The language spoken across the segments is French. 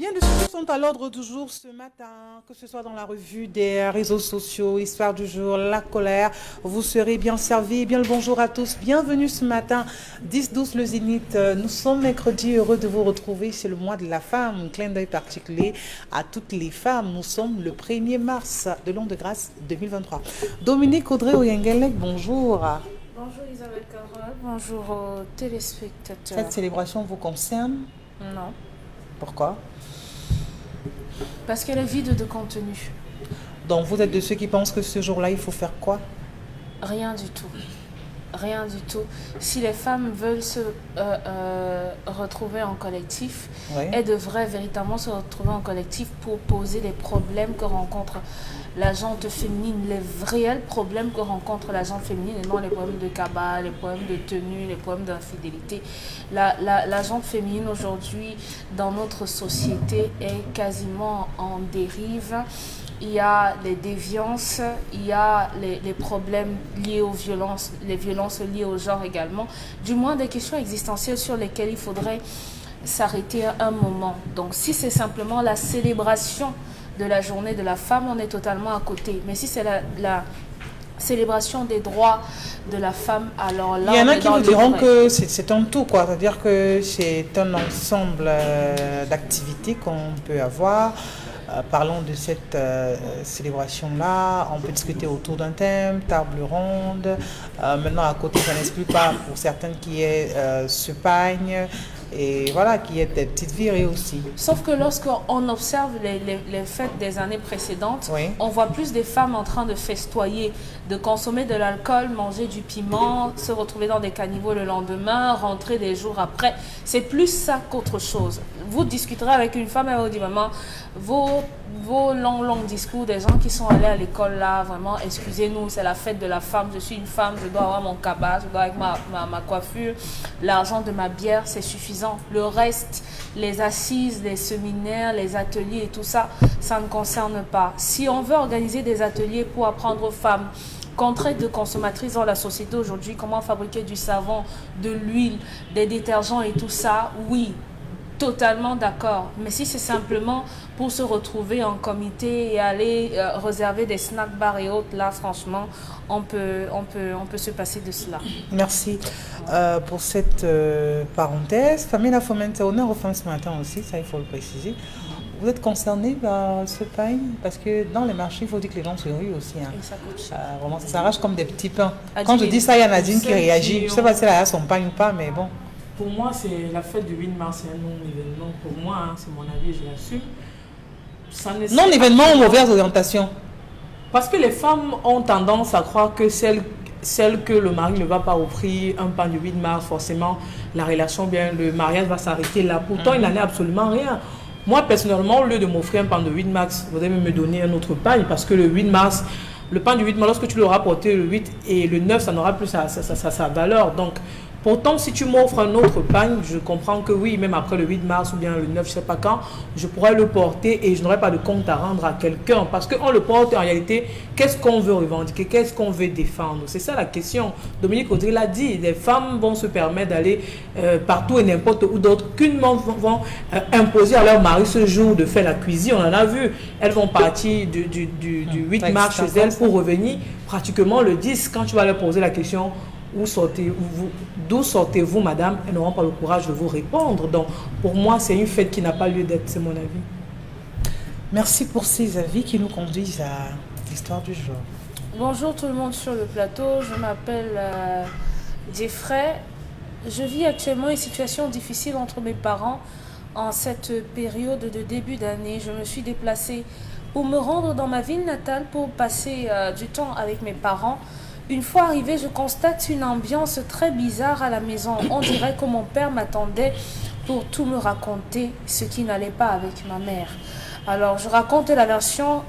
Bien de sujets sont à l'ordre du jour ce matin, que ce soit dans la revue des réseaux sociaux, Histoire du jour, la colère. Vous serez bien servis. Bien le bonjour à tous. Bienvenue ce matin, 10-12 le Zénith. Nous sommes mercredi, heureux de vous retrouver. C'est le mois de la femme. Un clin d'œil particulier à toutes les femmes. Nous sommes le 1er mars de l'an de grâce 2023. Dominique Audrey Oyengelek, bonjour. Bonjour Isabelle Carole, bonjour aux téléspectateurs. Cette célébration vous concerne? Non, Pourquoi? parce qu'elle est vide de contenu. Donc vous êtes de ceux qui pensent que ce jour-là, il faut faire quoi? Rien du tout. Rien du tout. Si les femmes veulent se retrouver en collectif, Oui. elles devraient véritablement se retrouver en collectif pour poser les problèmes que rencontre la gente féminine, les réels problèmes que rencontre la gente féminine et non les problèmes de cabas, les problèmes de tenue, les problèmes d'infidélité. La gente féminine aujourd'hui dans notre société est quasiment en dérive. Il y a les déviances, il y a les problèmes liés aux violences, les violences liées au genre également. Du moins des questions existentielles sur lesquelles il faudrait s'arrêter un moment. Donc si c'est simplement la célébration de la journée de la femme, on est totalement à côté. Mais si c'est la célébration des droits de la femme, alors là, il y en on a est qui dans vous le diront vrai. que c'est un tout, quoi. C'est-à-dire que c'est un ensemble d'activités qu'on peut avoir. Parlons de cette célébration-là. On peut discuter autour d'un thème, table ronde. Maintenant, à côté, ça n'exclut pas pour certaines qui est ce pagne. Et voilà, qui est des petites virées aussi. Sauf que lorsqu'on observe les fêtes des années précédentes, Oui. on voit plus des femmes en train de festoyer, de consommer de l'alcool, manger du piment, se retrouver dans des caniveaux le lendemain, rentrer des jours après. C'est plus ça qu'autre chose. Vous discuterez avec une femme, elle va vous dire, maman, vos longs discours des gens qui sont allés à l'école là, vraiment, excusez-nous, c'est la fête de la femme, je suis une femme, je dois avoir mon cabas, je dois avoir ma coiffure, l'argent de ma bière, c'est suffisant. Le reste, les assises, les séminaires, les ateliers et tout ça, ça ne concerne pas. Si on veut organiser des ateliers pour apprendre aux femmes qu'on traite de consommatrices dans la société aujourd'hui, comment fabriquer du savon, de l'huile, des détergents et tout ça, oui, totalement d'accord. Mais si c'est simplement pour se retrouver en comité et aller réserver des snack bars et autres, là, franchement, on peut se passer de cela. Merci pour cette parenthèse. Famille Fomenta, honneur aux femmes ce matin aussi, ça il faut le préciser. Vous êtes concerné par ce pain? Parce que dans les marchés, il faut dire que les gens se ruent aussi. Hein. Et ça coûte cher. Vraiment, ça s'arrache comme des petits pains. Adine, Quand je dis ça, il y a Nadine qui celle réagit. qui Je ne sais pas si elle a son pain ou pas, mais bon. Pour moi, c'est la fête du 8 mars, c'est un non-événement. Pour moi, hein, c'est mon avis, je l'assume. Ça ne sert Non-événement ou absolument- mauvaise orientation? Parce que les femmes ont tendance à croire que celle que le mari ne va pas offrir un pain du 8 mars, forcément, la relation, bien, le mariage va s'arrêter là. Pourtant, il n'en est absolument rien. Moi, personnellement, au lieu de m'offrir un pain de 8 mars, vous devez me donner un autre pain parce que le 8 mars, le pain du 8 mars, lorsque tu l'auras porté le 8 et le 9, ça n'aura plus sa valeur. Donc, pourtant, si tu m'offres un autre pain, je comprends que oui, même après le 8 mars ou bien le 9, je ne sais pas quand, je pourrais le porter et je n'aurai pas de compte à rendre à quelqu'un. Parce qu'on le porte en réalité, qu'est-ce qu'on veut revendiquer, qu'est-ce qu'on veut défendre? C'est ça la question. Dominique Audrey l'a dit, les femmes vont se permettre d'aller partout et n'importe où d'autre, qu'une vont imposer à leur mari ce jour de faire la cuisine. On en a vu. Elles vont partir du 8 mars chez elles pour revenir pratiquement le 10. Quand tu vas leur poser la question, d'où sortez-vous, madame? Elles n'auront pas le courage de vous répondre. Donc, pour moi, c'est une fête qui n'a pas lieu d'être, c'est mon avis. Merci pour ces avis qui nous conduisent à l'histoire du jour. Bonjour tout le monde sur le plateau, je m'appelle Jeffrey. Je vis actuellement une situation difficile entre mes parents en cette période de début d'année. Je me suis déplacée pour me rendre dans ma ville natale pour passer du temps avec mes parents. Une fois arrivée, je constate une ambiance très bizarre à la maison. On dirait que mon père m'attendait pour tout me raconter, ce qui n'allait pas avec ma mère. Alors, je raconte la version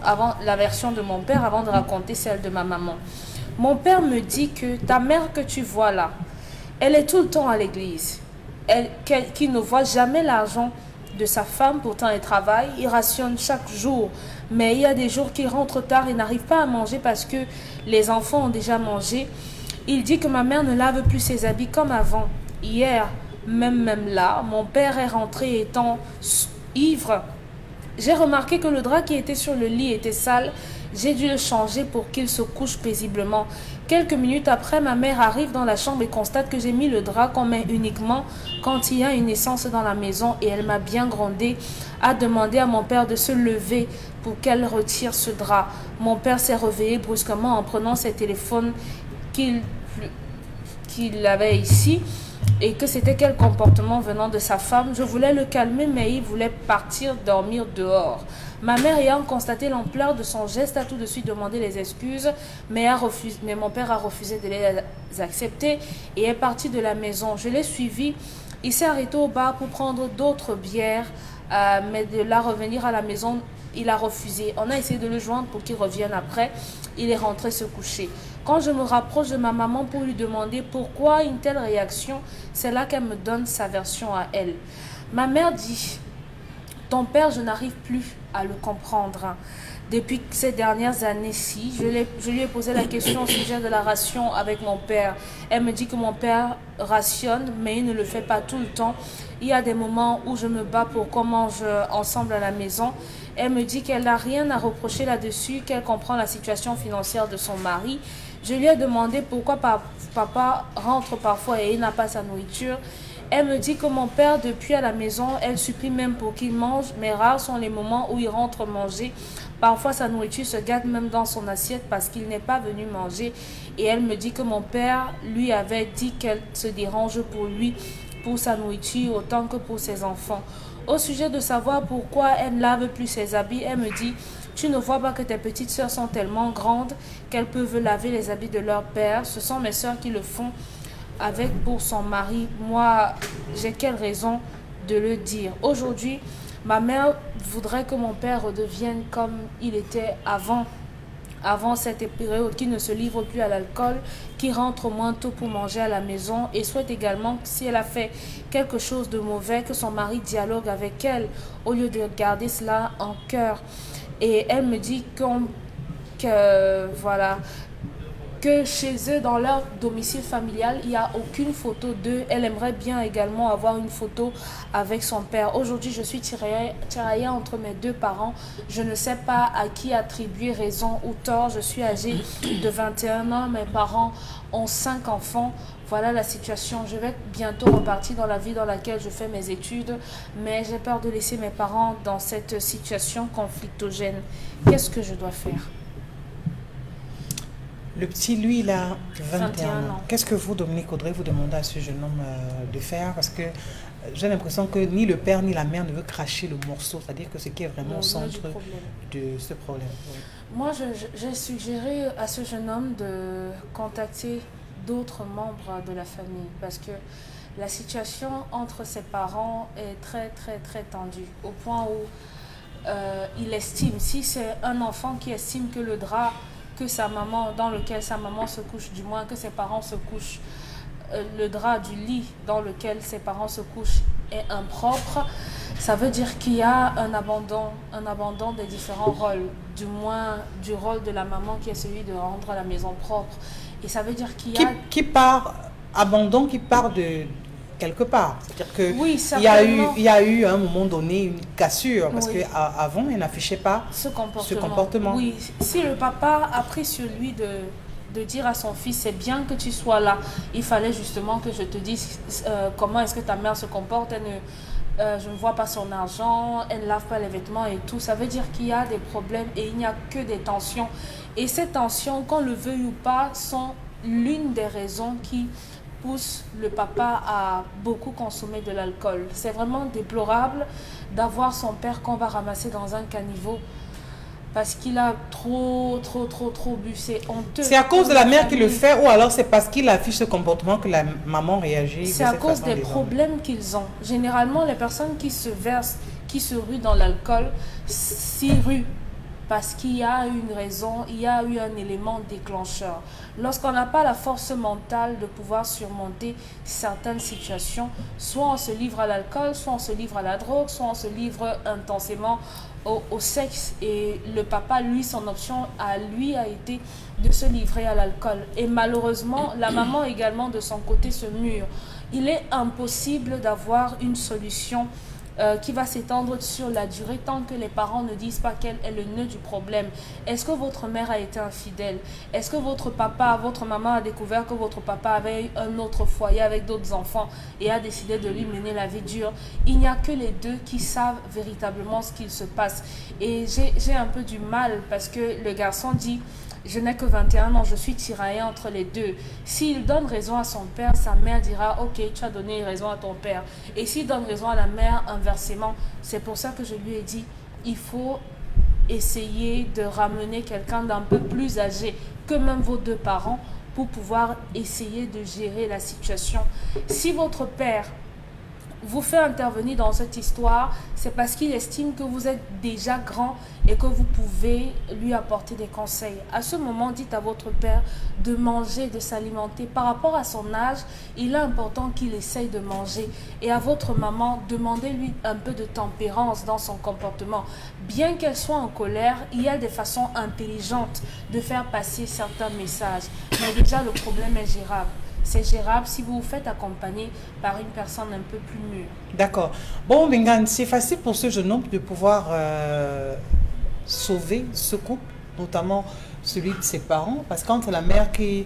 de mon père avant de raconter celle de ma maman. Mon père me dit que ta mère que tu vois là, elle est tout le temps à l'église. Qu'il ne voit jamais l'argent de sa femme, pourtant elle travaille, il rationne chaque jour. Mais il y a des jours qu'il rentre tard et n'arrive pas à manger parce que les enfants ont déjà mangé. Il dit que ma mère ne lave plus ses habits comme avant. Hier, même là, mon père est rentré étant ivre J'ai remarqué que le drap qui était sur le lit était sale. J'ai dû le changer pour qu'il se couche paisiblement. Quelques minutes après, ma mère arrive dans la chambre et constate que j'ai mis le drap qu'on met uniquement quand il y a une naissance dans la maison et elle m'a bien grondé, a demandé à mon père de se lever pour qu'elle retire ce drap. Mon père s'est réveillé brusquement en prenant ses téléphones qu'il avait ici et que c'était quel comportement venant de sa femme. Je voulais le calmer, mais il voulait partir dormir dehors. Ma mère ayant constaté l'ampleur de son geste a tout de suite demandé les excuses, mais mon père a refusé de les accepter et est parti de la maison. Je l'ai suivi. Il s'est arrêté au bar pour prendre d'autres bières, mais de là revenir à la maison, il a refusé. On a essayé de le joindre pour qu'il revienne après. Il est rentré se coucher. Quand je me rapproche de ma maman pour lui demander pourquoi une telle réaction, c'est là qu'elle me donne sa version à elle. Ma mère dit: ton père, je n'arrive plus à le comprendre. Depuis ces dernières années-ci, je lui ai posé la question au sujet de la ration avec mon père. Elle me dit que mon père rationne, mais il ne le fait pas tout le temps. Il y a des moments où je me bats pour qu'on mange ensemble à la maison. Elle me dit qu'elle n'a rien à reprocher là-dessus, qu'elle comprend la situation financière de son mari. Je lui ai demandé pourquoi papa rentre parfois et il n'a pas sa nourriture. Elle me dit que mon père, depuis à la maison, elle supplie même pour qu'il mange, mais rares sont les moments où il rentre manger. Parfois, sa nourriture se gâte même dans son assiette parce qu'il n'est pas venu manger. Et elle me dit que mon père lui avait dit qu'elle se dérange pour lui, pour sa nourriture, autant que pour ses enfants. Au sujet de savoir pourquoi elle ne lave plus ses habits, elle me dit: tu ne vois pas que tes petites sœurs sont tellement grandes qu'elles peuvent laver les habits de leur père. Ce sont mes sœurs qui le font avec pour son mari. Moi, j'ai quelle raison de le dire? Aujourd'hui, ma mère voudrait que mon père redevienne comme il était avant cette période, qui ne se livre plus à l'alcool, qui rentre moins tôt pour manger à la maison, et souhaite également que si elle a fait quelque chose de mauvais, que son mari dialogue avec elle au lieu de garder cela en cœur. Et elle me dit que chez eux, dans leur domicile familial, il n'y a aucune photo d'eux. Elle aimerait bien également avoir une photo avec son père. Aujourd'hui, je suis tiraillée entre mes deux parents. Je ne sais pas à qui attribuer raison ou tort. Je suis âgée de 21 ans. Mes parents ont 5 enfants. Voilà la situation. Je vais bientôt repartir dans la vie dans laquelle je fais mes études, mais j'ai peur de laisser mes parents dans cette situation conflictogène. Qu'est-ce que je dois faire? Le petit, lui, il a 21 21 ans. Qu'est-ce que vous, Dominique Audrey, vous demandez à ce jeune homme de faire? Parce que j'ai l'impression que ni le père ni la mère ne veut cracher le morceau, c'est-à-dire que ce qui est vraiment au centre de ce problème. Oui. Moi, j'ai suggéré à ce jeune homme de contacter d'autres membres de la famille parce que la situation entre ses parents est très, très, très tendue au point où il estime, si c'est un enfant qui estime que le drap que sa maman, dans lequel sa maman se couche, du moins que ses parents se couchent, le drap du lit dans lequel ses parents se couchent est impropre, ça veut dire qu'il y a un abandon des différents rôles, du moins du rôle de la maman qui est celui de rendre la maison propre. Et ça veut dire qu'il y a... Abandon qui part de quelque part. C'est-à-dire que oui, il y a eu à un moment donné une cassure parce oui. qu'avant, elle n'affichait pas ce comportement. Oui, si le papa a pris sur lui de dire à son fils: c'est bien que tu sois là, il fallait justement que je te dise comment est-ce que ta mère se comporte, je ne vois pas son argent, elle ne lave pas les vêtements et tout. Ça veut dire qu'il y a des problèmes et il n'y a que des tensions. Et ces tensions, qu'on le veuille ou pas, sont l'une des raisons qui pousse le papa à beaucoup consommer de l'alcool. C'est vraiment déplorable d'avoir son père qu'on va ramasser dans un caniveau parce qu'il a trop bu. C'est honteux. C'est à cause de la mère qui le fait ou alors c'est parce qu'il affiche ce comportement que la maman réagit? C'est à cause des problèmes qu'ils ont. Généralement, les personnes qui se versent, qui se ruent dans l'alcool, s'y ruent parce qu'il y a une raison, il y a eu un élément déclencheur. Lorsqu'on n'a pas la force mentale de pouvoir surmonter certaines situations, soit on se livre à l'alcool, soit on se livre à la drogue, soit on se livre intensément au sexe. Et le papa, lui, son option a été de se livrer à l'alcool. Et malheureusement, la maman également de son côté se mure. Il est impossible d'avoir une solution qui va s'étendre sur la durée tant que les parents ne disent pas quel est le nœud du problème. Est-ce que votre mère a été infidèle? Est-ce que votre papa, votre maman a découvert que votre papa avait un autre foyer avec d'autres enfants et a décidé de lui mener la vie dure? Il n'y a que les deux qui savent véritablement ce qu'il se passe. Et j'ai un peu du mal parce que le garçon dit: je n'ai que 21 ans, je suis tiraillé entre les deux. S'il donne raison à son père, sa mère dira: ok, tu as donné raison à ton père. Et s'il donne raison à la mère, inversement. C'est pour ça que je lui ai dit: il faut essayer de ramener quelqu'un d'un peu plus âgé que même vos deux parents pour pouvoir essayer de gérer la situation. Si votre père vous fait intervenir dans cette histoire, c'est parce qu'il estime que vous êtes déjà grand et que vous pouvez lui apporter des conseils. À ce moment, dites à votre père de manger, de s'alimenter. Par rapport à son âge, il est important qu'il essaye de manger. Et à votre maman, demandez-lui un peu de tempérance dans son comportement. Bien qu'elle soit en colère, il y a des façons intelligentes de faire passer certains messages. Mais déjà, le problème est gérable. C'est gérable si vous vous faites accompagner par une personne un peu plus mûre. D'accord. Bon, Mbengane, c'est facile pour ce jeune homme de pouvoir sauver ce couple, notamment celui de ses parents, parce qu'entre la mère qui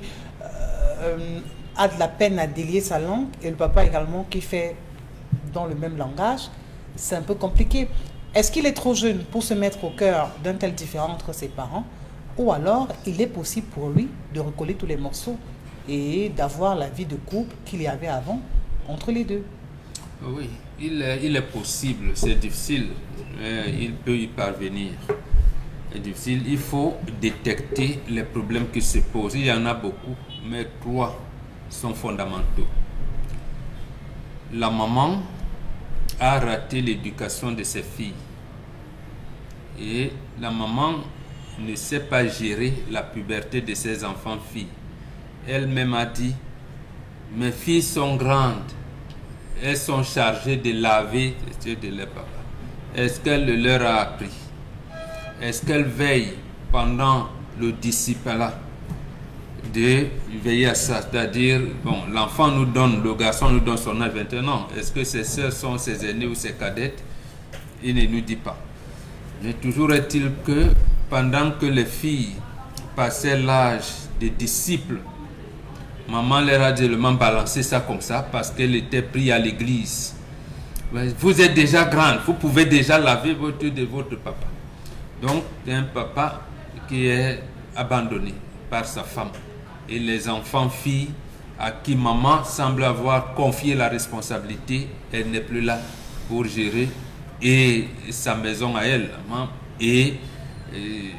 a de la peine à délier sa langue et le papa également qui fait dans le même langage, c'est un peu compliqué. Est-ce qu'il est trop jeune pour se mettre au cœur d'un tel différend entre ses parents, ou alors il est possible pour lui de recoller tous les morceaux et d'avoir la vie de couple qu'il y avait avant entre les deux? Oui, il est possible, c'est difficile, mais il peut y parvenir. C'est difficile, il faut détecter les problèmes qui se posent. Il y en a beaucoup, mais 3 sont fondamentaux. La maman a raté l'éducation de ses filles. Et la maman ne sait pas gérer la puberté de ses enfants-filles. Elle-même a dit: mes filles sont grandes, elles sont chargées de laver les yeux de leur papa. Est-ce qu'elle le leur a appris? Est-ce qu'elle veille pendant le disciple-là de veiller à ça? C'est-à-dire, bon, l'enfant nous donne, le garçon nous donne son âge 21 ans. Est-ce que ses sœurs sont ses aînées ou ses cadettes? Il ne nous dit pas. Mais toujours est-il que pendant que les filles passaient l'âge des disciples, maman leur a directement balancé ça comme ça parce qu'elle était prise à l'église. Vous êtes déjà grande, vous pouvez déjà laver votre de votre papa. Donc, c'est un papa qui est abandonné par sa femme. Et les enfants filles à qui maman semble avoir confié la responsabilité, elle n'est plus là pour gérer et sa maison à elle et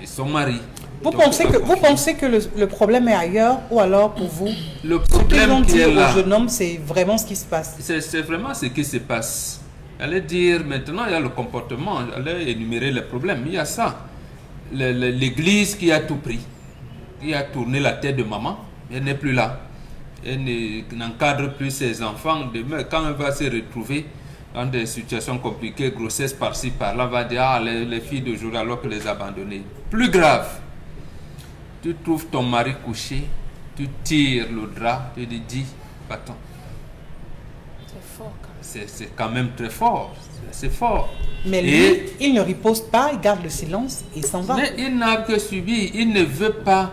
son mari. Vous pensez que le problème est ailleurs, ou alors pour vous, le problème qui est là, au jeune homme, c'est vraiment ce qui se passe? C'est vraiment ce qui se passe. Allez dire, maintenant il y a le comportement, allez énumérer les problèmes. Il y a ça. L'église qui a tout pris, qui a tourné la tête de maman, elle n'est plus là. Elle n'encadre plus ses enfants. Demain, quand elle va se retrouver dans des situations compliquées, grossesse par-ci, par-là, va dire: ah, les filles d'aujourd'hui, alors que les abandonner. Plus grave, tu trouves ton mari couché, tu tires le drap, tu lui dis: attends. C'est fort quand même. C'est quand même très fort. C'est fort. Mais lui, il ne riposte pas, il garde le silence et s'en va. Mais il n'a que subi. Il ne veut pas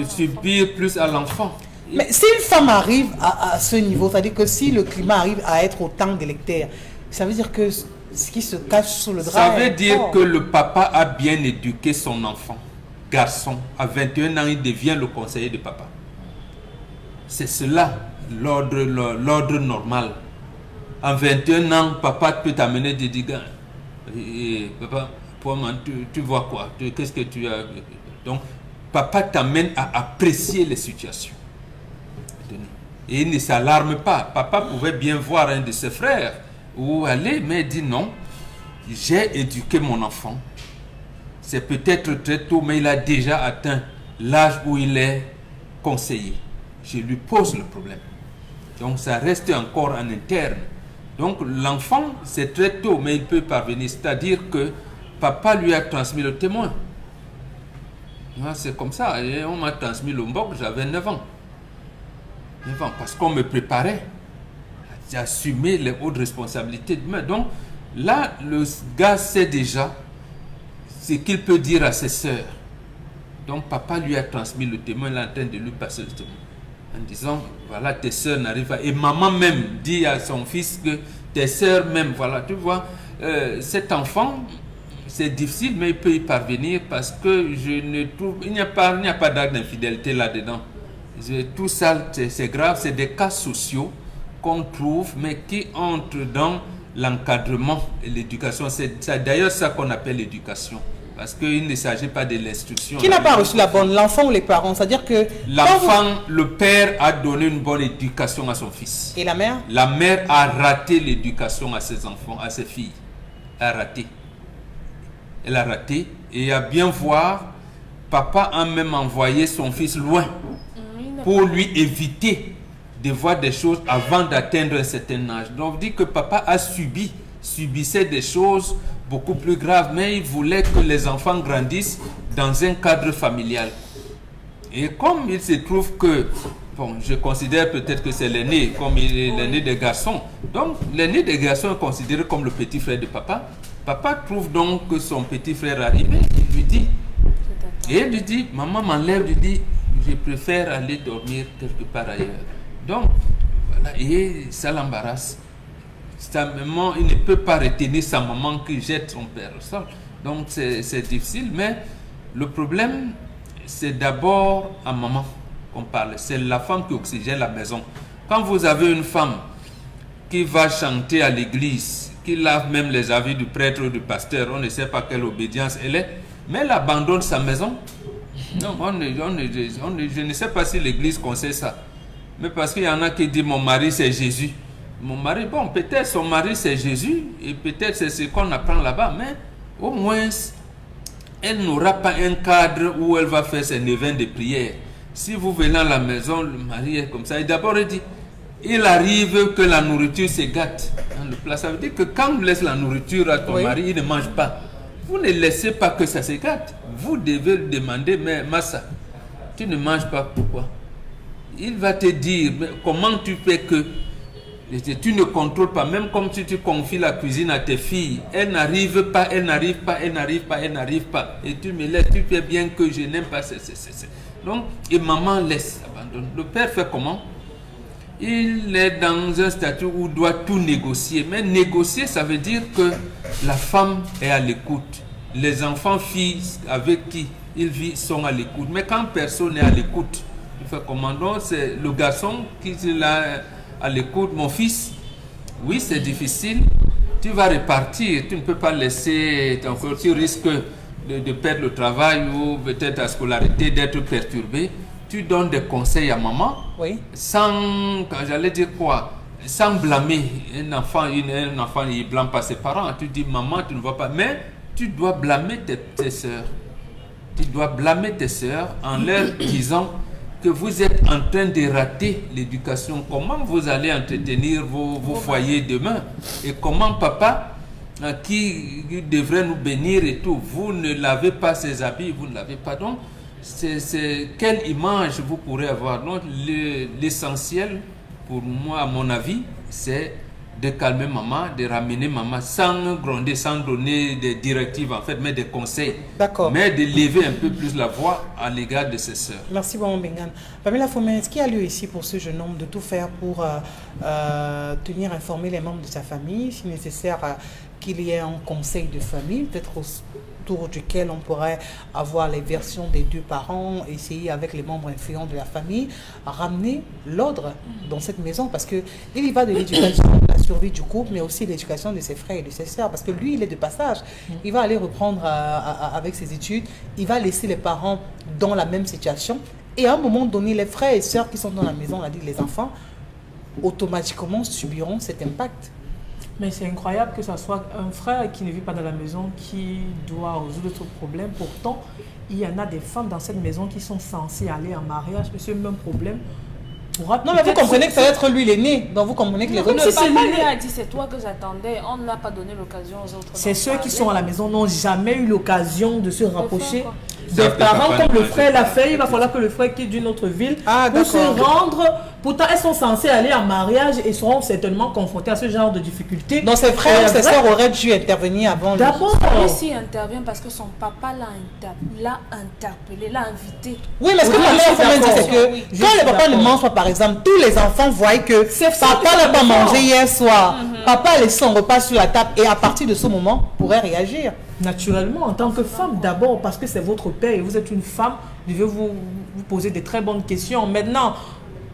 subir plus à l'enfant. Mais si une femme arrive à ce niveau, c'est-à-dire que si le climat arrive à être autant délectaire, ça veut dire que ce qui se cache sous le drap... Ça veut dire que le papa a bien éduqué son enfant. Garçon, à 21 ans, il devient le conseiller de papa. C'est cela, l'ordre normal. En 21 ans, papa peut t'amener des dégâts. Papa, tu vois quoi? Qu'est-ce que tu as? Donc, papa t'amène à apprécier les situations. Et il ne s'alarme pas. Papa pouvait bien voir un de ses frères ou aller, mais il dit non, j'ai éduqué mon enfant. C'est peut-être très tôt, mais il a déjà atteint l'âge où il est conseillé. Je lui pose le problème. Donc ça reste encore en interne. Donc l'enfant, c'est très tôt, mais il peut parvenir. C'est-à-dire que papa lui a transmis le témoin. C'est comme ça. Et on m'a transmis le mbok, j'avais 9 ans. 9 ans, parce qu'on me préparait à assumer les hautes responsabilités. Donc, Là, le gars sait déjà ce qu'il peut dire à ses sœurs. Donc papa lui a transmis le témoin, il est en train de lui passer le témoin. En disant, voilà, tes sœurs n'arrivent pas. Et maman même dit à son fils que tes sœurs même, voilà, tu vois, cet enfant, c'est difficile, mais il peut y parvenir parce que je ne trouve, il n'y a pas d'acte d'infidélité là-dedans. Tout ça, c'est grave, c'est des cas sociaux qu'on trouve, mais qui entrent dans l'encadrement et l'éducation. C'est d'ailleurs ça qu'on appelle l'éducation. Parce qu'il ne s'agit pas de l'instruction. Qui n'a pas reçu la bonne, l'enfant ou les parents? C'est-à-dire que... L'enfant, le père a donné une bonne éducation à son fils. Et la mère? La mère a raté l'éducation à ses enfants, à ses filles. Elle a raté. Elle a raté. Et à bien voir, papa a même envoyé son fils loin pour lui éviter de voir des choses avant d'atteindre un certain âge. Donc, on dit que papa a subissait des choses beaucoup plus graves, mais il voulait que les enfants grandissent dans un cadre familial. Et comme il se trouve que, bon, je considère peut-être que c'est l'aîné, comme il est l'aîné des garçons. Donc, l'aîné des garçons est considéré comme le petit frère de papa. Papa trouve donc que son petit frère arrivé, il lui dit, et il lui dit, maman m'enlève, lui dit, je préfère aller dormir quelque part ailleurs. Donc, voilà, et ça l'embarrasse. Sa maman, il ne peut pas retenir sa maman qui jette son père au sol. Donc c'est difficile, mais le problème, c'est d'abord à maman qu'on parle. C'est la femme qui oxygène la maison. Quand vous avez une femme qui va chanter à l'église, qui lave même les avis du prêtre ou du pasteur, on ne sait pas quelle obédience elle est, mais elle abandonne sa maison. Non, je ne sais pas si l'église conseille ça. Mais parce qu'il y en a qui disent mon mari c'est Jésus. Mon mari, bon, peut-être son mari c'est Jésus, et peut-être c'est ce qu'on apprend là-bas, mais au moins, elle n'aura pas un cadre où elle va faire ses neuvaines de prière. Si vous venez à la maison, le mari est comme ça, et d'abord il dit, il arrive que la nourriture se gâte dans le plat. Ça veut dire que quand vous laissez la nourriture à ton mari, il ne mange pas. Vous ne laissez pas que ça se gâte. Vous devez lui demander, mais Massa, tu ne manges pas, pourquoi? Il va te dire, mais comment tu fais que tu ne contrôles pas, même comme si tu confies la cuisine à tes filles, elles n'arrivent pas, elles n'arrivent pas, elles n'arrivent pas, elles n'arrivent pas. Et tu me laisses, tu fais bien que je n'aime pas. Donc, et maman laisse, abandonne. Le père fait comment? Il est dans un statut où il doit tout négocier. Mais négocier, ça veut dire que la femme est à l'écoute. Les enfants, filles avec qui il vit sont à l'écoute. Mais quand personne n'est à l'écoute, il fait comment? Donc, c'est le garçon qui est là à l'écoute. Mon fils, oui, c'est difficile. Tu vas repartir. Tu ne peux pas laisser ton corps. Tu risques de perdre le travail ou peut-être la scolarité, d'être perturbé. Tu donnes des conseils à maman, sans, j'allais dire quoi, sans blâmer un enfant, il blâme pas ses parents. Tu dis maman, tu ne vois pas, mais tu dois blâmer tes soeurs. Tu dois blâmer tes soeurs en leur disant que vous êtes en train de rater l'éducation. Comment vous allez entretenir vos foyers demain? Et comment papa, qui devrait nous bénir et tout, vous ne lavez pas ses habits, vous ne lavez pas. Donc, c'est quelle image vous pourrez avoir. Donc, l'essentiel, pour moi, à mon avis, c'est de calmer maman, de ramener maman sans gronder, sans donner des directives en fait, mais des conseils. D'accord. Mais de lever un peu plus la voix à l'égard de ses sœurs. Merci beaucoup, Bengan. Pamela Fomé, est-ce qu'il y a lieu ici pour ce jeune homme de tout faire pour tenir informés les membres de sa famille, si nécessaire qu'il y ait un conseil de famille, peut-être autour duquel on pourrait avoir les versions des deux parents, essayer avec les membres influents de la famille, à ramener l'ordre dans cette maison, parce qu'il y va de l'éducation, de la survie du couple, mais aussi de l'éducation de ses frères et de ses sœurs, parce que lui, il est de passage. Il va aller reprendre avec ses études, il va laisser les parents dans la même situation, et à un moment donné, les frères et sœurs qui sont dans la maison, on a dit les enfants, automatiquement subiront cet impact. Mais c'est incroyable que ce soit un frère qui ne vit pas dans la maison qui doit résoudre ce problème. Pourtant, il y en a des femmes dans cette maison qui sont censées aller en mariage. Mais ce même problème pourra... Non, mais vous comprenez que ça va être lui l'aîné. Donc vous comprenez que les autres... Si papa lui a dit c'est toi que j'attendais, on ne l'a pas donné l'occasion aux autres. C'est ceux qui sont à la maison n'ont jamais eu l'occasion de se rapprocher des parents comme le frère l'a fait. Il va falloir que le frère quitte d'une autre ville pour se rendre Pourtant, elles sont censées aller en mariage et seront certainement confrontées à ce genre de difficultés. Donc ses frères ou ses sœurs auraient dû intervenir avant lui. D'abord. Ici, il intervient parce que son papa l'a interpellé, l'a invité. Oui, mais ce que Oui, ma je mère suis faut même dire, c'est d'accord. que Oui, je quand suis le papa ne d'accord. mange pas, par exemple, tous les enfants voient que C'est ça papa que n'a pas ça mangé fait. hier soir. Papa a laissé son repas sur la table et à partir de ce moment, pourrait réagir. Naturellement, en tant que femme, d'abord, parce que c'est votre père et vous êtes une femme, je vais vous poser des très bonnes questions. Maintenant,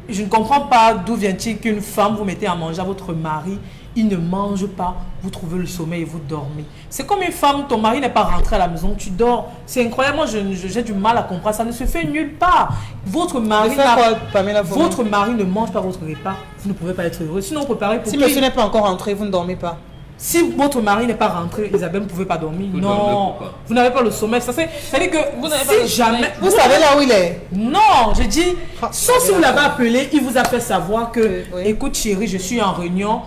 je ne comprends pas d'où vient-il qu'une femme, vous mettez à manger à votre mari, il ne mange pas, vous trouvez le sommeil et vous dormez. C'est comme une femme, ton mari n'est pas rentré à la maison, tu dors. C'est incroyable, moi j'ai du mal à comprendre, ça ne se fait nulle part. Votre mari, votre mari ne mange pas votre repas, vous ne pouvez pas être heureux. Sinon, préparez pour Si qui? monsieur n'est pas encore rentré, vous ne dormez pas. Si votre mari n'est pas rentré, Isabelle, vous ne pouvez pas dormir. Vous dormez Non, pourquoi? vous n'avez pas le sommeil. Ça veut dire que Vous n'avez pas si le jamais... sommeil. Vous savez là où il est? Non, je dis, sauf si vous l'avez appelé, il vous a fait savoir que, Oui. écoute chérie, je suis en réunion.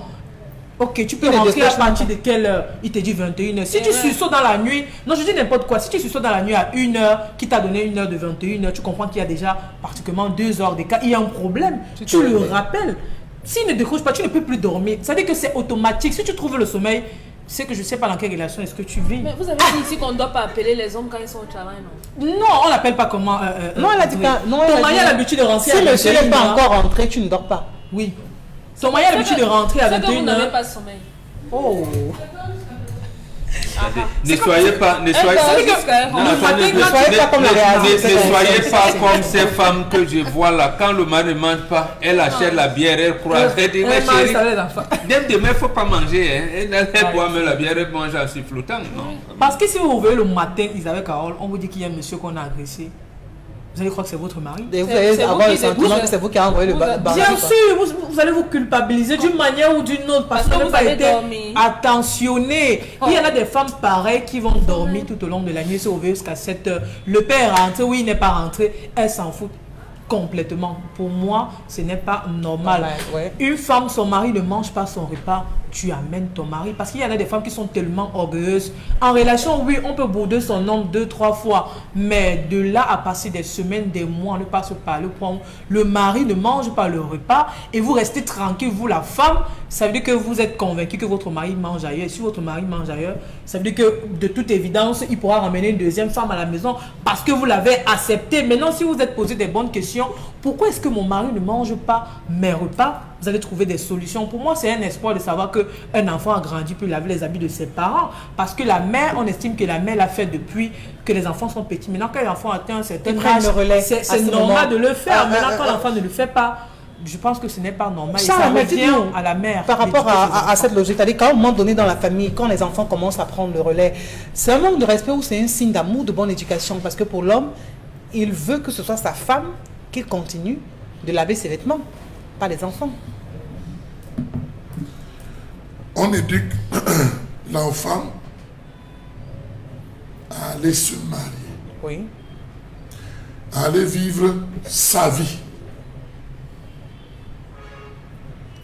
Ok, tu peux Il ne rentrer à décroche partir pas. de quelle heure? Il te dit 21h. Si tu sursautes dans la nuit, non, je dis n'importe quoi. Si tu sursautes dans la nuit à 1h, qui t'a donné 1h de 21h, tu comprends qu'il y a déjà pratiquement 2 heures d'écart. Il y a un problème. Tu le rappelles. S'il ne décroche pas, tu ne peux plus dormir. Ça veut dire que c'est automatique. Si tu trouves le sommeil, c'est que je ne sais pas dans quelle relation est-ce que tu vis. Mais vous avez dit ici qu'on ne doit pas appeler les hommes quand ils sont au travail, non? Non, on l'appelle pas comment. Non, elle a dit pas. Non, Ton elle a mari dit- a l'habitude de rentrer Si à monsieur 21h. n'est pas encore rentré, tu ne dors pas. Oui. Ton mari a l'habitude de rentrer à C'est que vous n'avez 21h. pas de sommeil. Oh. Ne soyez pas, ne soyez, Ça veut dire que- non, attendez, ne soyez pas comme la réalité, ne c'est soyez ça. pas comme ces femmes que je vois là. Quand le mari ne mange pas, elle achète la bière, elle croit. Elle dit, mais chérie, dès demain, il ne faut pas manger. Hein. Elle boit même la bière, elle mange en sifflotant. Non. Parce que si vous vous voyez le matin, Isabelle Carole, on vous dit qu'il y a un monsieur qu'on a agressé. Vous allez croire que c'est votre mari? Et vous C'est allez vous avoir qui le sentiment découvrez. que c'est vous qui avez envoyé le Vous barbecue. Bien sûr, vous allez vous culpabiliser d'une manière ou d'une autre parce Parce que que vous vous n'avez avez pas été dormi. attentionné. Il y en a des femmes pareilles qui vont dormir tout au long de la nuit, se réveiller jusqu'à 7 heures. Le père est rentré, oui, il n'est pas rentré, elle s'en fout complètement. Pour moi, ce n'est pas normal. Ouais. Une femme, son mari ne mange pas son repas, tu amènes ton mari. Parce qu'il y en a des femmes qui sont tellement orgueilleuses. En relation, oui, on peut bouder son homme 2-3 fois. Mais de là à passer des semaines, des mois, ne pas se parler, le mari ne mange pas le repas et vous restez tranquille, vous la femme, ça veut dire que vous êtes convaincu que votre mari mange ailleurs. Et si votre mari mange ailleurs, ça veut dire que de toute évidence, il pourra ramener une deuxième femme à la maison parce que vous l'avez accepté. Maintenant, si vous êtes posé des bonnes questions, pourquoi est-ce que mon mari ne mange pas mes repas? Vous allez trouver des solutions. Pour moi, c'est un espoir de savoir qu'un enfant a grandi puis laver les habits de ses parents. Parce que la mère, on estime que la mère l'a fait depuis que les enfants sont petits. Maintenant, quand l'enfant atteint un certain prennent âge, le relais c'est à ce normal moment. de le faire. Maintenant, quand ah. l'enfant ne le fait pas, je pense que ce n'est pas normal. Et Ça, ça mais revient dites-nous, à la mère. Par rapport d'éduquer ses à enfants. cette logique, c'est-à-dire qu'à un moment donné dans la famille, quand les enfants commencent à prendre le relais, c'est un manque de respect ou c'est un signe d'amour, de bonne éducation? Parce que pour l'homme, il veut que ce soit sa femme qui continue de laver ses vêtements, pas les enfants. On éduque l'enfant à aller se marier, Oui. à aller vivre sa vie.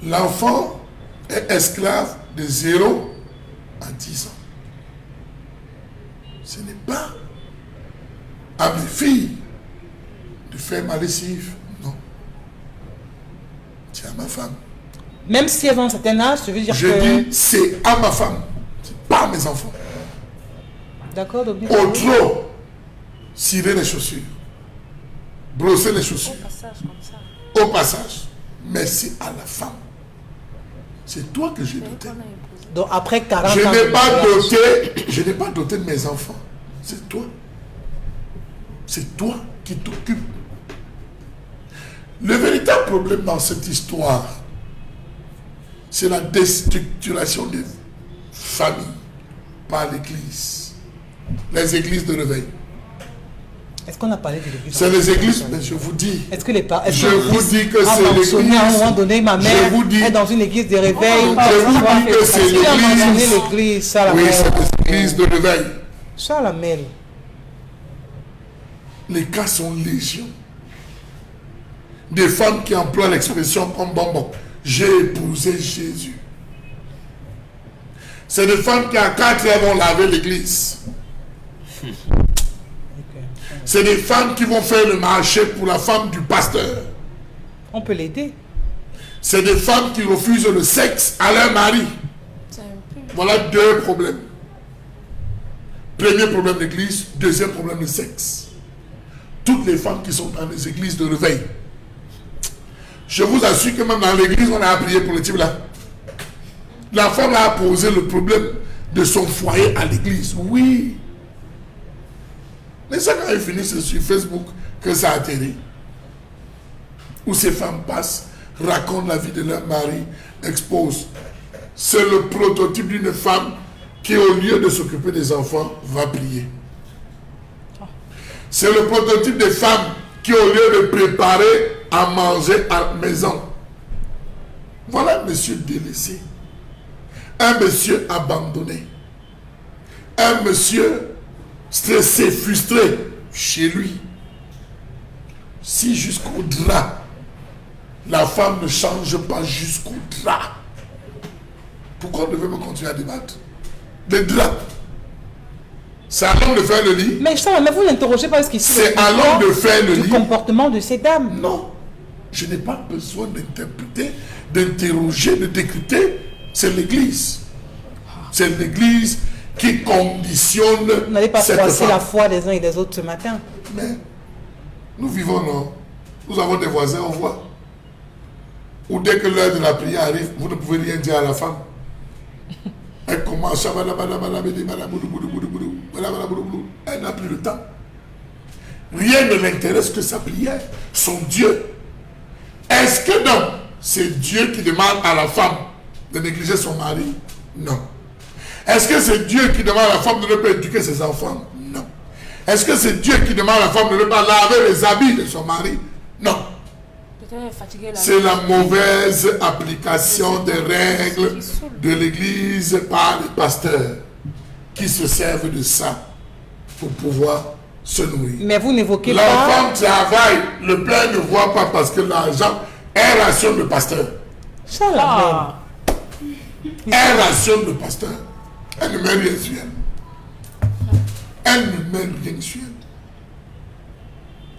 L'enfant est esclave de 0 à 10 ans. Ce n'est pas à mes filles de faire ma lessive, non. C'est à ma femme. Même si elles ont un certain âge, je veux dire Je que... dis, c'est à ma femme, c'est pas à mes enfants. D'accord, donc... Au trop, cirer les chaussures, brosser les chaussures, Passage comme ça. au passage. Mais c'est à la femme. C'est toi que j'ai doté. Donc après 40 Je ans... n'ai de pas mariage, doté, je n'ai pas doté de mes enfants. C'est toi. C'est toi qui t'occupes. Le véritable problème dans cette histoire, c'est la déstructuration des familles par l'Église. Les églises de réveil. Est-ce qu'on a parlé de l'église? C'est les églises, mais je vous dis. Est-ce que les parents... Je vous dis que c'est mentionné à un moment l'église. donné, ma mère Je vous dis. est dans une église de réveil. Je vous dis que c'est Qui a mentionné l'église. l'église, ça la Oui, mêle. c'est l'église de réveil. Ça la mêle. Les cas sont légion. Des femmes qui emploient l'expression comme bonbon. J'ai épousé Jésus. C'est des femmes qui à 4 heures vont laver l'église. C'est des femmes qui vont faire le marché pour la femme du pasteur. On peut l'aider. C'est des femmes qui refusent le sexe à leur mari. C'est un peu... Voilà deux problèmes. Premier problème d'église, deuxième problème de sexe. Toutes les femmes qui sont dans les églises de réveil. Je vous assure que même dans l'église, on a prié pour le type là. La femme a posé le problème de son foyer à l'église. Oui. Mais ça, quand ils finissent sur Facebook, que ça atterrit. Où ces femmes passent, racontent la vie de leur mari, exposent. C'est le prototype d'une femme qui, au lieu de s'occuper des enfants, va prier. C'est le prototype des femmes qui, au lieu de préparer à manger à la maison, voilà un monsieur délaissé, un monsieur abandonné, un monsieur stressé, frustré chez lui. Si jusqu'au drap, la femme ne change pas jusqu'au drap, pourquoi devez-vous continuer à débattre? Les draps. C'est à l'homme de faire le lit. Mais vous n'interrogez pas ce qui se C'est à l'homme de faire le du lit. comportement de ces dames. Non. Je n'ai pas besoin d'interpréter, d'interroger, de décrypter. C'est l'église. C'est l'église qui conditionne. Vous n'allez pas cette froisser femme. la foi des uns et des autres ce matin. Mais nous vivons, non? Nous avons des voisins, on voit. Ou dès que l'heure de la prière arrive, vous ne pouvez rien dire à la femme. Elle commence à... Elle n'a plus le temps. Rien ne l'intéresse que sa prière, son Dieu. Est-ce que donc, c'est Dieu qui demande à la femme de négliger son mari? Non. Est-ce que c'est Dieu qui demande à la femme de ne pas éduquer ses enfants? Non. Est-ce que c'est Dieu qui demande à la femme de ne pas laver les habits de son mari? Non. C'est la mauvaise application des règles de l'église par les pasteurs qui se servent de ça pour pouvoir se nourrir. Mais vous n'évoquez La pas... femme travaille, le père ne voit pas parce que l'argent, elle rationne le pasteur. Ça, la Elle rationne le pasteur. Elle ne met rien sur elle. Elle ne met rien sur elle.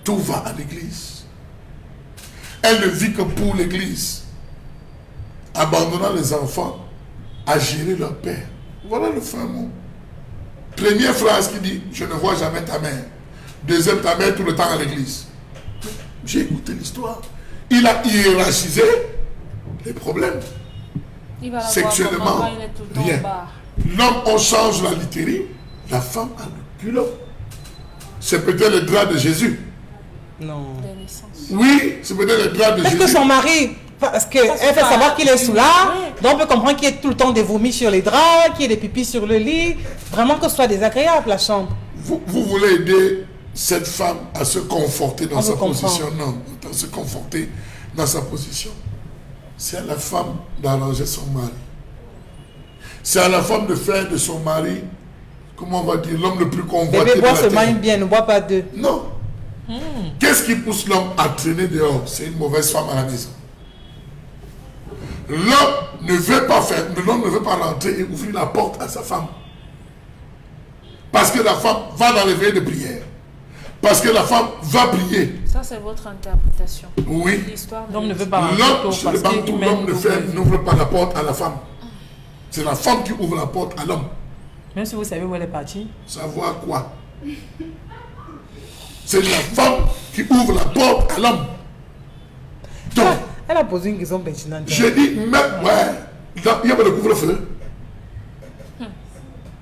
Tout va à l'église. Elle ne vit que pour l'église, abandonnant les enfants à gérer leur père. Voilà le fin mot. Première phrase qui dit, je ne vois jamais ta mère. Deuxième, ta mère tout le temps à l'église. J'ai écouté l'histoire. Il a hiérarchisé les problèmes. Sexuellement, rien. L'homme, on change la litérie, la femme a le culot. C'est peut-être le drap de Jésus. Non. Oui, c'est peut-être le drap de Est-ce Jésus. que son mari, parce qu'elle fait savoir qu'il est sous là, donc on peut comprendre qu'il y ait tout le temps des vomis sur les draps, qu'il y ait des pipis sur le lit, vraiment que ce soit désagréable la chambre. Vous voulez aider cette femme à se conforter dans sa position? Non, à se conforter dans sa position. C'est à la femme d'arranger son mari. C'est à la femme de faire de son mari, comment on va dire, l'homme le plus convoité Bébé de boit la seulement terre. une bière, ne boit pas deux. Non. Qu'est-ce qui pousse l'homme à traîner dehors? C'est une mauvaise femme à la maison. L'homme ne veut pas faire, l'homme ne veut pas rentrer et ouvrir la porte à sa femme. Parce que la femme va dans les veillées de prière. Parce que la femme va prier. Ça, c'est votre interprétation. Oui. L'homme ne veut pas L'homme n'ouvre pas la porte à la femme. C'est la femme qui ouvre la porte à l'homme. Même si vous savez où elle est partie. Savoir quoi? C'est la femme qui ouvre la porte à l'homme. Donc, Elle a posé une question pertinente. je dis, même, ouais, il n'y a pas de couvre-feu.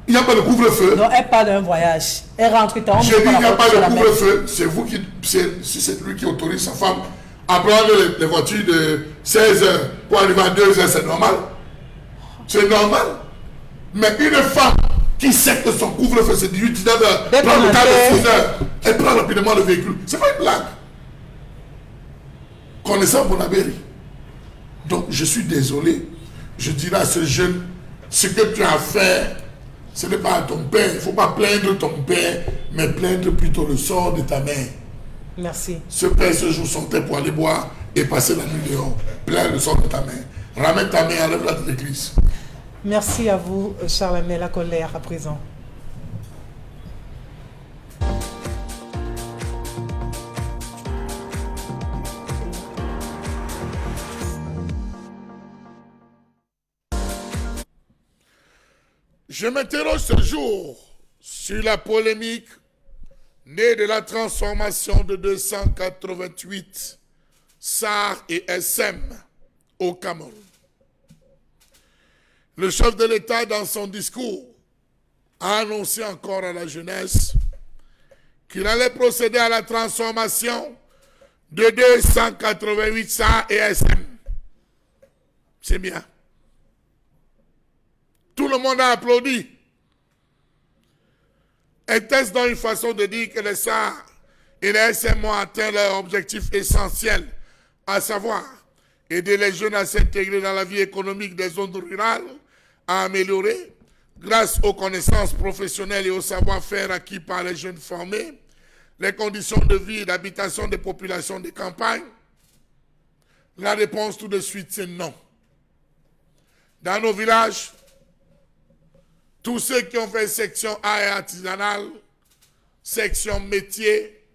Il n'y a pas de couvre-feu. Non, elle part d'un voyage. Elle rentre dans Je dis, il n'y a pas de couvre-feu. C'est vous qui, si c'est lui qui autorise sa femme à prendre les voitures de 16 heures pour arriver à 2 heures, c'est normal. C'est normal. Mais une femme qui sait que son couvre-feu c'est 18 heures, prend le cas de 6 heures, elle prend rapidement le véhicule. C'est pas une blague. Connaissant Bonabéry. Donc je suis désolé. Je dirais à ce jeune, ce que tu as fait, ce n'est pas à ton père. Il ne faut pas plaindre ton père, mais plaindre plutôt le sort de ta mère. Merci. Ce père ce jour sortait pour aller boire et passer la nuit dehors. Plains le sort de ta mère. Ramène ta mère, enlève-la de l'église. Merci à vous, Charles Amel, la colère à présent. Je m'interroge ce jour sur la polémique née de la transformation de 288 SAR et SM au Cameroun. Le chef de l'État, dans son discours, a annoncé encore à la jeunesse qu'il allait procéder à la transformation de 288 SAR et SM. C'est bien. Tout le monde a applaudi. Était-ce donc une façon de dire que les SAR et les SM ont atteint leur objectif essentiel, à savoir aider les jeunes à s'intégrer dans la vie économique des zones rurales, à améliorer, grâce aux connaissances professionnelles et au savoir-faire acquis par les jeunes formés, les conditions de vie et d'habitation des populations des campagnes? La réponse tout de suite, c'est non. Dans nos villages, tous ceux qui ont fait section art et artisanale, section métier,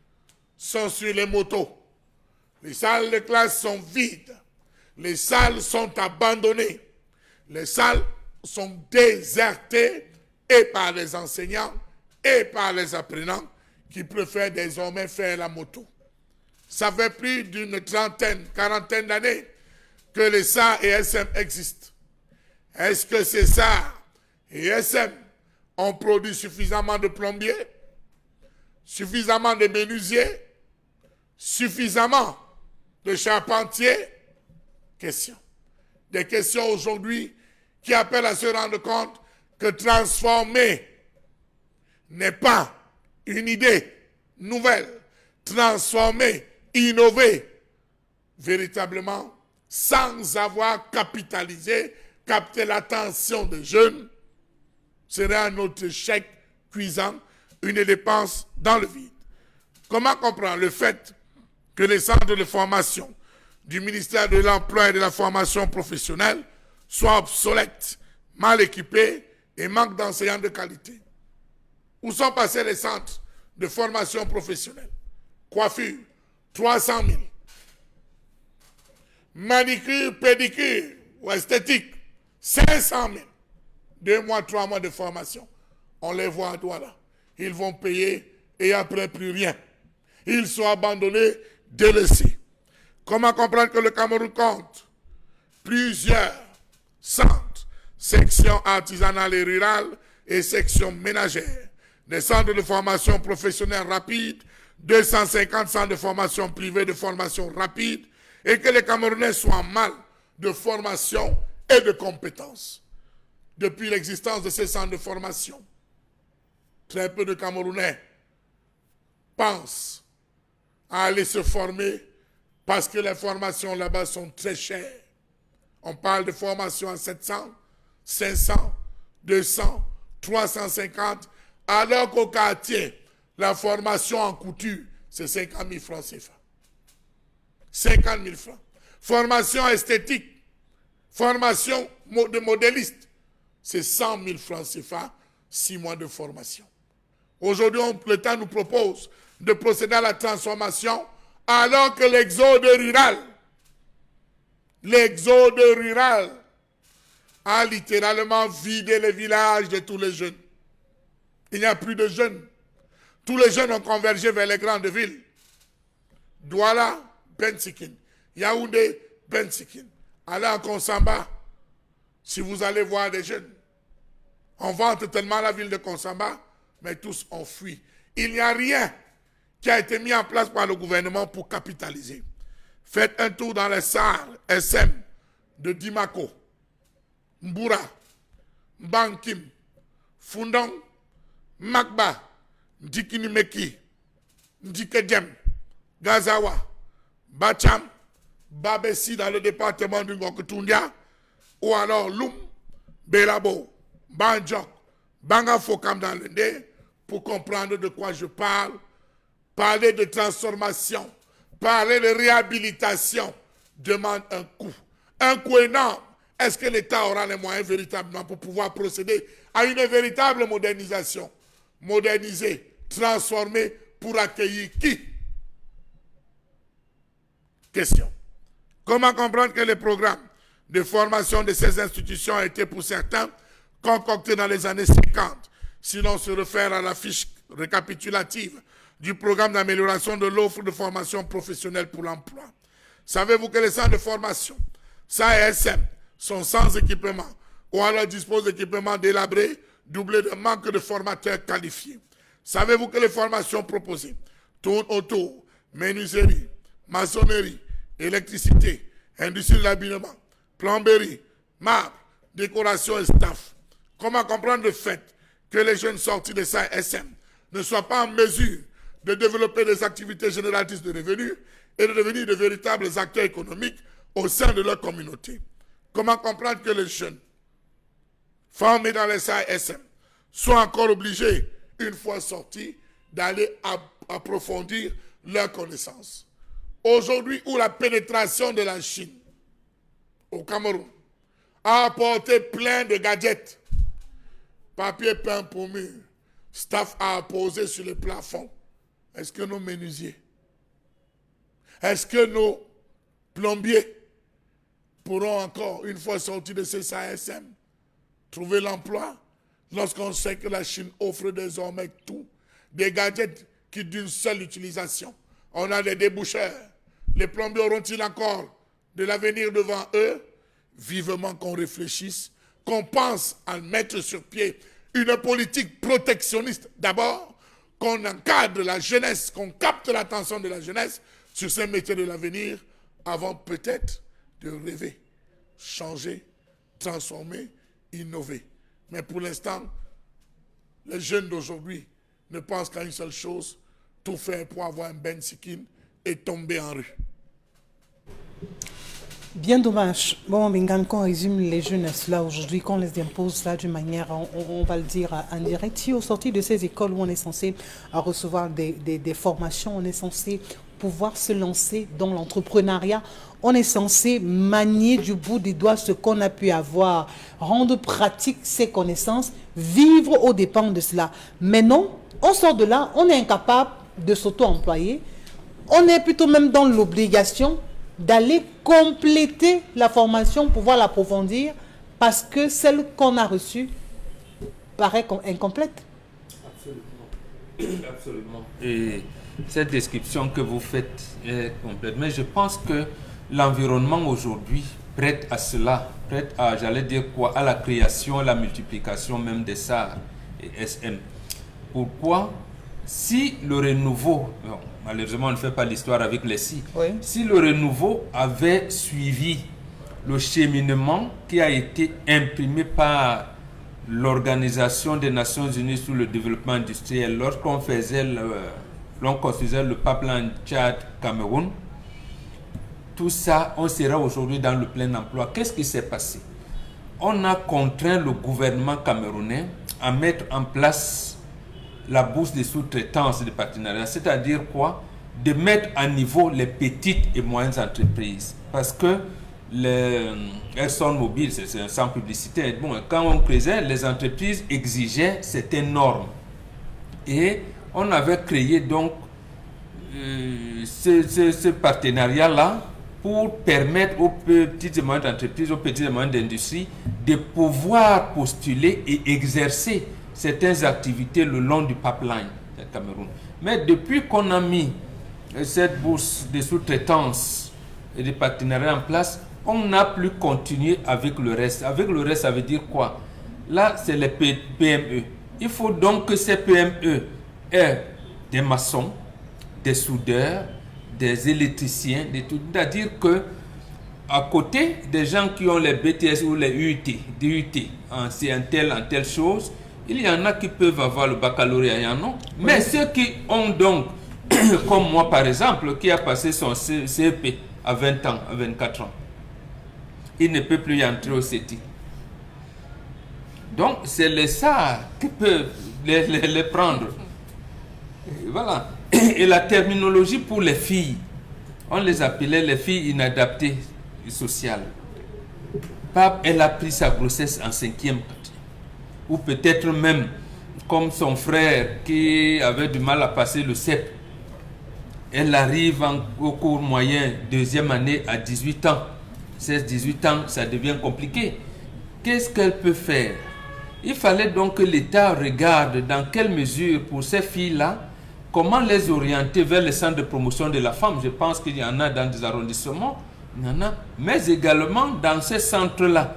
sont sur les motos. Les salles de classe sont vides. Les salles sont abandonnées. Les salles sont désertées et par les enseignants et par les apprenants qui préfèrent désormais faire la moto. Ça fait plus d'une trentaine, quarantaine d'années que les SAR et SM existent. Est-ce que ces SAR et SM ont produit suffisamment de plombiers, suffisamment de menuisiers, suffisamment de charpentiers? Question. Des questions aujourd'hui qui appellent à se rendre compte que transformer n'est pas une idée nouvelle. Transformer, innover, véritablement, sans avoir capitalisé, capté l'attention des jeunes, serait un autre chèque cuisant, une dépense dans le vide. Comment comprendre le fait que les centres de formation du ministère de l'Emploi et de la formation professionnelle soient obsolètes, mal équipés et manquent d'enseignants de qualité? Où sont passés les centres de formation professionnelle? Coiffure, 300 000. Manicure, pédicure ou esthétique, 500 000. 2 mois, 3 mois de formation. On les voit à Douala. Ils vont payer et après plus rien. Ils sont abandonnés, délaissés. Comment comprendre que le Cameroun compte plusieurs centres, sections artisanales et rurales et sections ménagères, des centres de formation professionnelle rapide, 250 centres de formation privée de formation rapide, et que les Camerounais soient en mal de formation et de compétences? Depuis l'existence de ces centres de formation, très peu de Camerounais pensent à aller se former parce que les formations là-bas sont très chères. On parle de formation à 700, 500, 200, 350, alors qu'au quartier, la formation en couture, c'est 50 000 francs CFA. 50 000 francs. Formation esthétique, formation de modéliste, c'est 100 000 francs CFA, 6 mois de formation. Aujourd'hui, l'État nous propose de procéder à la transformation alors que l'exode rural a littéralement vidé les villages de tous les jeunes. Il n'y a plus de jeunes. Tous les jeunes ont convergé vers les grandes villes. Douala, Bensikin. Yaoundé, Bensikin. Allez en Konsamba, si vous allez voir des jeunes. On vante tellement la ville de Konsamba, mais tous ont fui. Il n'y a rien qui a été mis en place par le gouvernement pour capitaliser. Faites un tour dans les SAR, SM, de Dimako, Mboura, Mbankim, Fundong, Magba, Ndikinimeki, Ndikedjem, Gazawa, Bacham, Babessi dans le département du Ngokutundia, ou alors Loum, Belabo, Banjok, Bangafokam dans le Ndé, pour comprendre de quoi je parle. Parler de transformation, parler de réhabilitation demande un coût. Un coût énorme. Est-ce que l'État aura les moyens véritablement pour pouvoir procéder à une véritable modernisation? Moderniser, transformer pour accueillir qui? Question. Comment comprendre que les programmes de formation de ces institutions ont été pour certains concocté dans les années 50. Sinon, se réfère à la fiche récapitulative du programme d'amélioration de l'offre de formation professionnelle pour l'emploi. Savez-vous que les centres de formation, SAESM, sont sans équipement ou alors disposent d'équipements délabrés, doublés de manque de formateurs qualifiés? Savez-vous que les formations proposées tournent autour menuiserie, maçonnerie, électricité, industrie de l'habillement, plomberie, marbre, décoration et staff? Comment comprendre le fait que les jeunes sortis de SAESM ne soient pas en mesure de développer des activités génératrices de revenus et de devenir de véritables acteurs économiques au sein de leur communauté? Comment comprendre que les jeunes formés dans les SAESM soient encore obligés, une fois sortis, d'aller approfondir leurs connaissances? Aujourd'hui, où la pénétration de la Chine au Cameroun a apporté plein de gadgets, papier peint pour mur, staff à apposer sur les plafonds, est-ce que nos menuisiers, est-ce que nos plombiers pourront encore, une fois sortis de ces SAESM, trouver l'emploi lorsqu'on sait que la Chine offre désormais tout, des gadgets qui d'une seule utilisation? On a des déboucheurs. Les plombiers auront-ils encore de l'avenir devant eux? Vivement qu'on réfléchisse, qu'on pense à mettre sur pied une politique protectionniste d'abord, qu'on encadre la jeunesse, qu'on capte l'attention de la jeunesse sur ces métiers de l'avenir, avant peut-être de rêver, changer, transformer, innover. Mais pour l'instant, les jeunes d'aujourd'hui ne pensent qu'à une seule chose, tout faire pour avoir un ben sikin et tomber en rue. Bien dommage. Bon, Bengan, qu'on résume les jeunesses là aujourd'hui, qu'on les impose là d'une manière, on va le dire, indirecte. Si au sortir de ces écoles où on est censé recevoir des formations, on est censé pouvoir se lancer dans l'entrepreneuriat, on est censé manier du bout des doigts ce qu'on a pu avoir, rendre pratique ses connaissances, vivre aux dépens de cela. Mais non, on sort de là, on est incapable de s'auto-employer, on est plutôt même dans l'obligation d'aller compléter la formation, pouvoir l'approfondir, parce que celle qu'on a reçue paraît incomplète. Absolument. Absolument. Et cette description que vous faites est complète. Mais je pense que l'environnement aujourd'hui prête à cela, prête à, j'allais dire quoi, à la création, à la multiplication même des SAR et SM. Pourquoi? Si le renouveau, bon, malheureusement on ne fait pas l'histoire avec les si, oui. Si le renouveau avait suivi le cheminement qui a été imprimé par l'Organisation des Nations Unies sur le développement industriel lorsqu'on faisait l'on construisait le pipeline Tchad-Cameroun, tout ça, on sera aujourd'hui dans le plein emploi. Qu'est-ce qui s'est passé? On a contraint le gouvernement camerounais à mettre en place la bourse de sous-traitance de partenariat, c'est-à-dire quoi? De mettre à niveau les petites et moyennes entreprises. Parce que elles sont mobiles, c'est sans publicité. Bon, quand on créait, les entreprises exigeaient certaines normes. Et on avait créé donc ce partenariat-là pour permettre aux petites et moyennes entreprises, aux petites et moyennes industries de pouvoir postuler et exercer certaines activités le long du pipeline du Cameroun. Mais depuis qu'on a mis cette bourse de sous-traitance et de partenariat en place, on n'a plus continué avec le reste. Avec le reste, ça veut dire quoi? Là, c'est les PME. Il faut donc que ces PME aient des maçons, des soudeurs, des électriciens, c'est-à-dire que à côté des gens qui ont les BTS ou les DUT, en telle chose, il y en a qui peuvent avoir le baccalauréat, il y en a. Mais ceux qui ont donc, comme moi par exemple, qui a passé son CEP à 20 ans, à 24 ans, il ne peut plus y entrer au CETI. Donc c'est les SAR qui peuvent les prendre. Et voilà. Et la terminologie pour les filles, on les appelait les filles inadaptées sociales. Pape, elle a pris sa grossesse en 5e. Ou peut-être même comme son frère qui avait du mal à passer le CEP. Elle arrive au cours moyen, 2e année à 18 ans. 16-18 ans, ça devient compliqué. Qu'est-ce qu'elle peut faire? Il fallait donc que l'État regarde dans quelle mesure, pour ces filles-là, comment les orienter vers les centres de promotion de la femme. Je pense qu'il y en a dans des arrondissements, il y en a, mais également dans ces centres-là,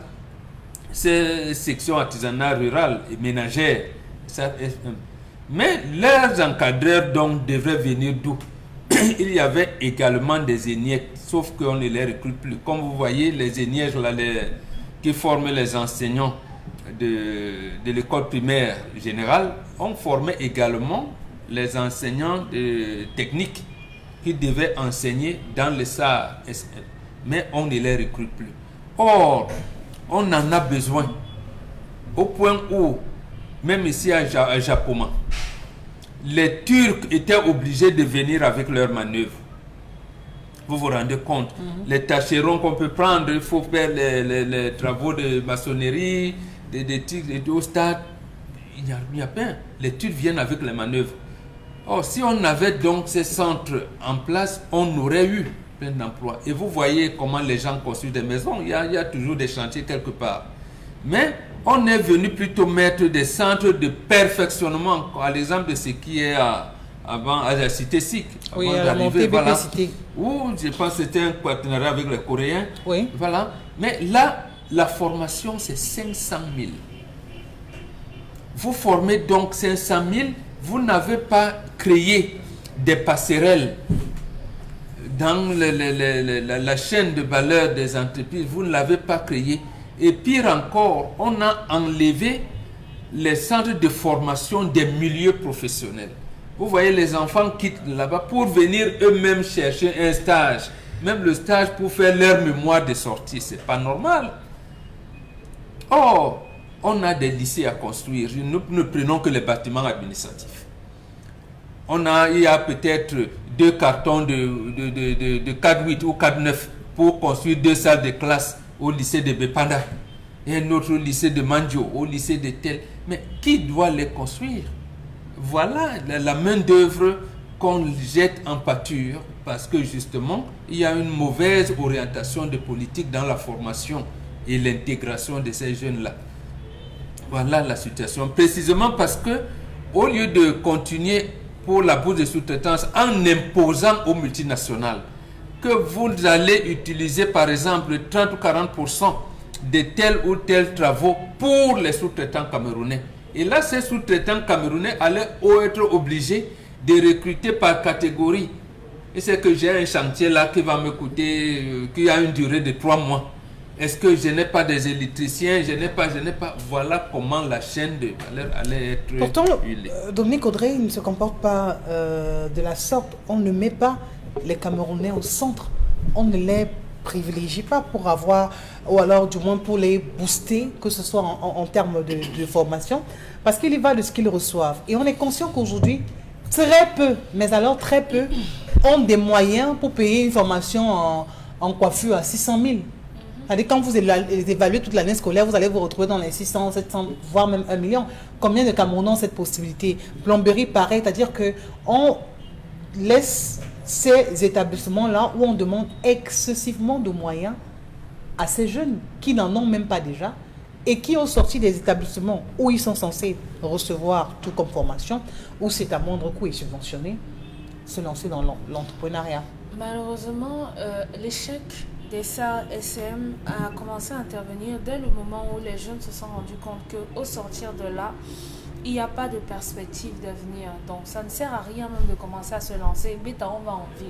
ces sections artisanales rurales et ménagères. Mais leurs encadreurs donc devraient venir d'où? Il y avait également des ENIEC, sauf qu'on ne les recrute plus. Comme vous voyez, les ENIEC là, qui forment les enseignants de l'école primaire générale, ont formé également les enseignants techniques qui devaient enseigner dans les SAR, mais on ne les recrute plus. Or, on en a besoin au point où, même ici à Japoma, les Turcs étaient obligés de venir avec leurs manœuvres. Vous vous rendez compte? Les tâcherons qu'on peut prendre, il faut faire les travaux de maçonnerie, des au stade. Il n'y a pas. Les Turcs viennent avec les manœuvres. Or, si on avait donc ces centres en place, on aurait eu plein d'emplois. Et vous voyez comment les gens construisent des maisons. Il y a toujours des chantiers quelque part. Mais on est venu plutôt mettre des centres de perfectionnement, à l'exemple de ce qui est avant à la cité SIC. Oui, à la montée voilà, BPCT. où je pense que c'était un partenariat avec les Coréens. Oui. Voilà. Mais là, la formation, c'est 500 000. Vous formez donc 500 000, vous n'avez pas créé des passerelles dans la chaîne de valeur des entreprises, vous ne l'avez pas créé. Et pire encore, on a enlevé les centres de formation des milieux professionnels. Vous voyez, les enfants quittent là-bas pour venir eux-mêmes chercher un stage. Même le stage pour faire leur mémoire de sortie, c'est pas normal. Or, on a des lycées à construire. Nous ne prenons que les bâtiments administratifs. Il y a peut-être 2 cartons de 4-8 ou 4-9 pour construire 2 salles de classe au lycée de Bepanda et un autre lycée de Mandio, au lycée de tel. Mais qui doit les construire? Voilà la main-d'œuvre qu'on jette en pâture parce que justement, il y a une mauvaise orientation de politique dans la formation et l'intégration de ces jeunes-là. Voilà la situation. Précisément parce que, au lieu de continuer pour la bourse de sous-traitance en imposant aux multinationales que vous allez utiliser par exemple 30 ou 40% de tels ou tels travaux pour les sous-traitants camerounais. Et là, ces sous-traitants camerounais allaient être obligés de recruter par catégorie. Et c'est que j'ai un chantier là qui va me coûter, qui a une durée de 3 mois. Est-ce que je n'ai pas des électriciens? Je n'ai pas. Voilà comment la chaîne de valeur allait être. Pourtant, Dominique Audrey, il ne se comporte pas de la sorte. On ne met pas les Camerounais au centre. On ne les privilégie pas pour avoir, ou alors du moins pour les booster, que ce soit en termes de formation, parce qu'il y va de ce qu'ils reçoivent. Et on est conscient qu'aujourd'hui, très peu, mais alors très peu, ont des moyens pour payer une formation en coiffure à 600 000. C'est-à-dire, quand vous évaluez toute l'année scolaire, vous allez vous retrouver dans les 600, 700, voire même 1 million. Combien de Camerounais ont cette possibilité? Plomberie, pareil, c'est-à-dire qu'on laisse ces établissements-là où on demande excessivement de moyens à ces jeunes qui n'en ont même pas déjà et qui ont sorti des établissements où ils sont censés recevoir tout comme formation, où c'est à moindre coût et subventionné, se lancer dans l'entrepreneuriat. Malheureusement, l'échec des SAR-SM a commencé à intervenir dès le moment où les jeunes se sont rendus compte qu'au sortir de là, il n'y a pas de perspective d'avenir. Donc, ça ne sert à rien même de commencer à se lancer, mais on va en ville.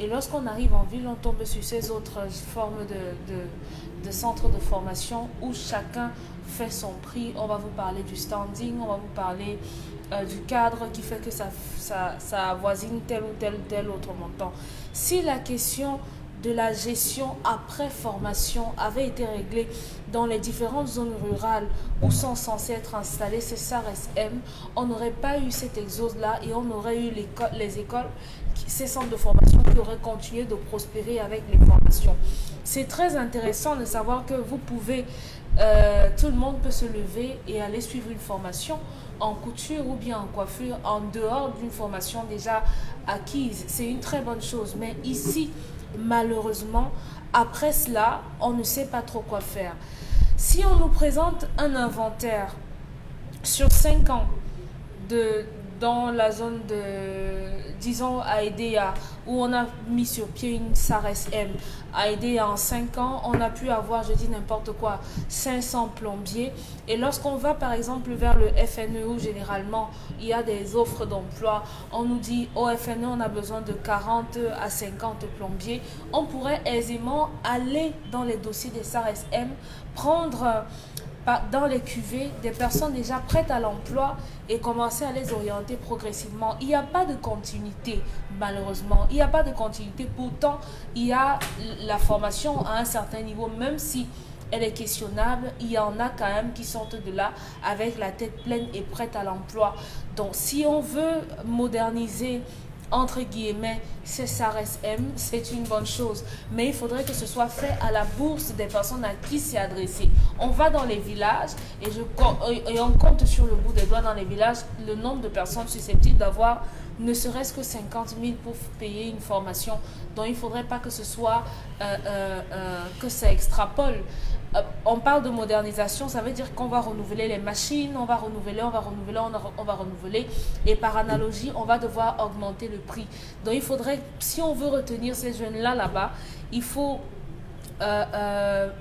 Et lorsqu'on arrive en ville, on tombe sur ces autres formes de centres de formation où chacun fait son prix. On va vous parler du standing, on va vous parler du cadre qui fait que ça avoisine tel ou tel autre montant. Si la question de la gestion après formation avait été réglée dans les différentes zones rurales où sont censés être installés ces SAR-SM, on n'aurait pas eu cet exode-là et on aurait eu les écoles, ces centres de formation qui auraient continué de prospérer avec les formations. C'est très intéressant de savoir que vous pouvez, tout le monde peut se lever et aller suivre une formation en couture ou bien en coiffure en dehors d'une formation déjà acquise. C'est une très bonne chose. Mais ici, malheureusement, après cela, on ne sait pas trop quoi faire. Si on nous présente un inventaire sur 5 ans dans la zone de, disons, à Edea, où on a mis sur pied une SARS-M, à Edea en 5 ans, on a pu avoir, je dis n'importe quoi, 500 plombiers. Et lorsqu'on va par exemple vers le FNE, où généralement il y a des offres d'emploi, on nous dit au FNE on a besoin de 40 à 50 plombiers, on pourrait aisément aller dans les dossiers des SARS-M, prendre dans les QV des personnes déjà prêtes à l'emploi et commencer à les orienter progressivement. Il n'y a pas de continuité, malheureusement. Il n'y a pas de continuité. Pourtant, il y a la formation à un certain niveau, même si elle est questionnable, il y en a quand même qui sortent de là avec la tête pleine et prête à l'emploi. Donc, si on veut moderniser entre guillemets, c'est SARS-M, c'est une bonne chose. Mais il faudrait que ce soit fait à la bourse des personnes à qui c'est adressé. On va dans les villages et on compte sur le bout des doigts dans les villages le nombre de personnes susceptibles d'avoir ne serait-ce que 50 000 pour payer une formation. Donc il ne faudrait pas que ce soit, que ça extrapole. On parle de modernisation, ça veut dire qu'on va renouveler les machines, on va renouveler, et par analogie, on va devoir augmenter le prix. Donc il faudrait, si on veut retenir ces jeunes-là là-bas, il faut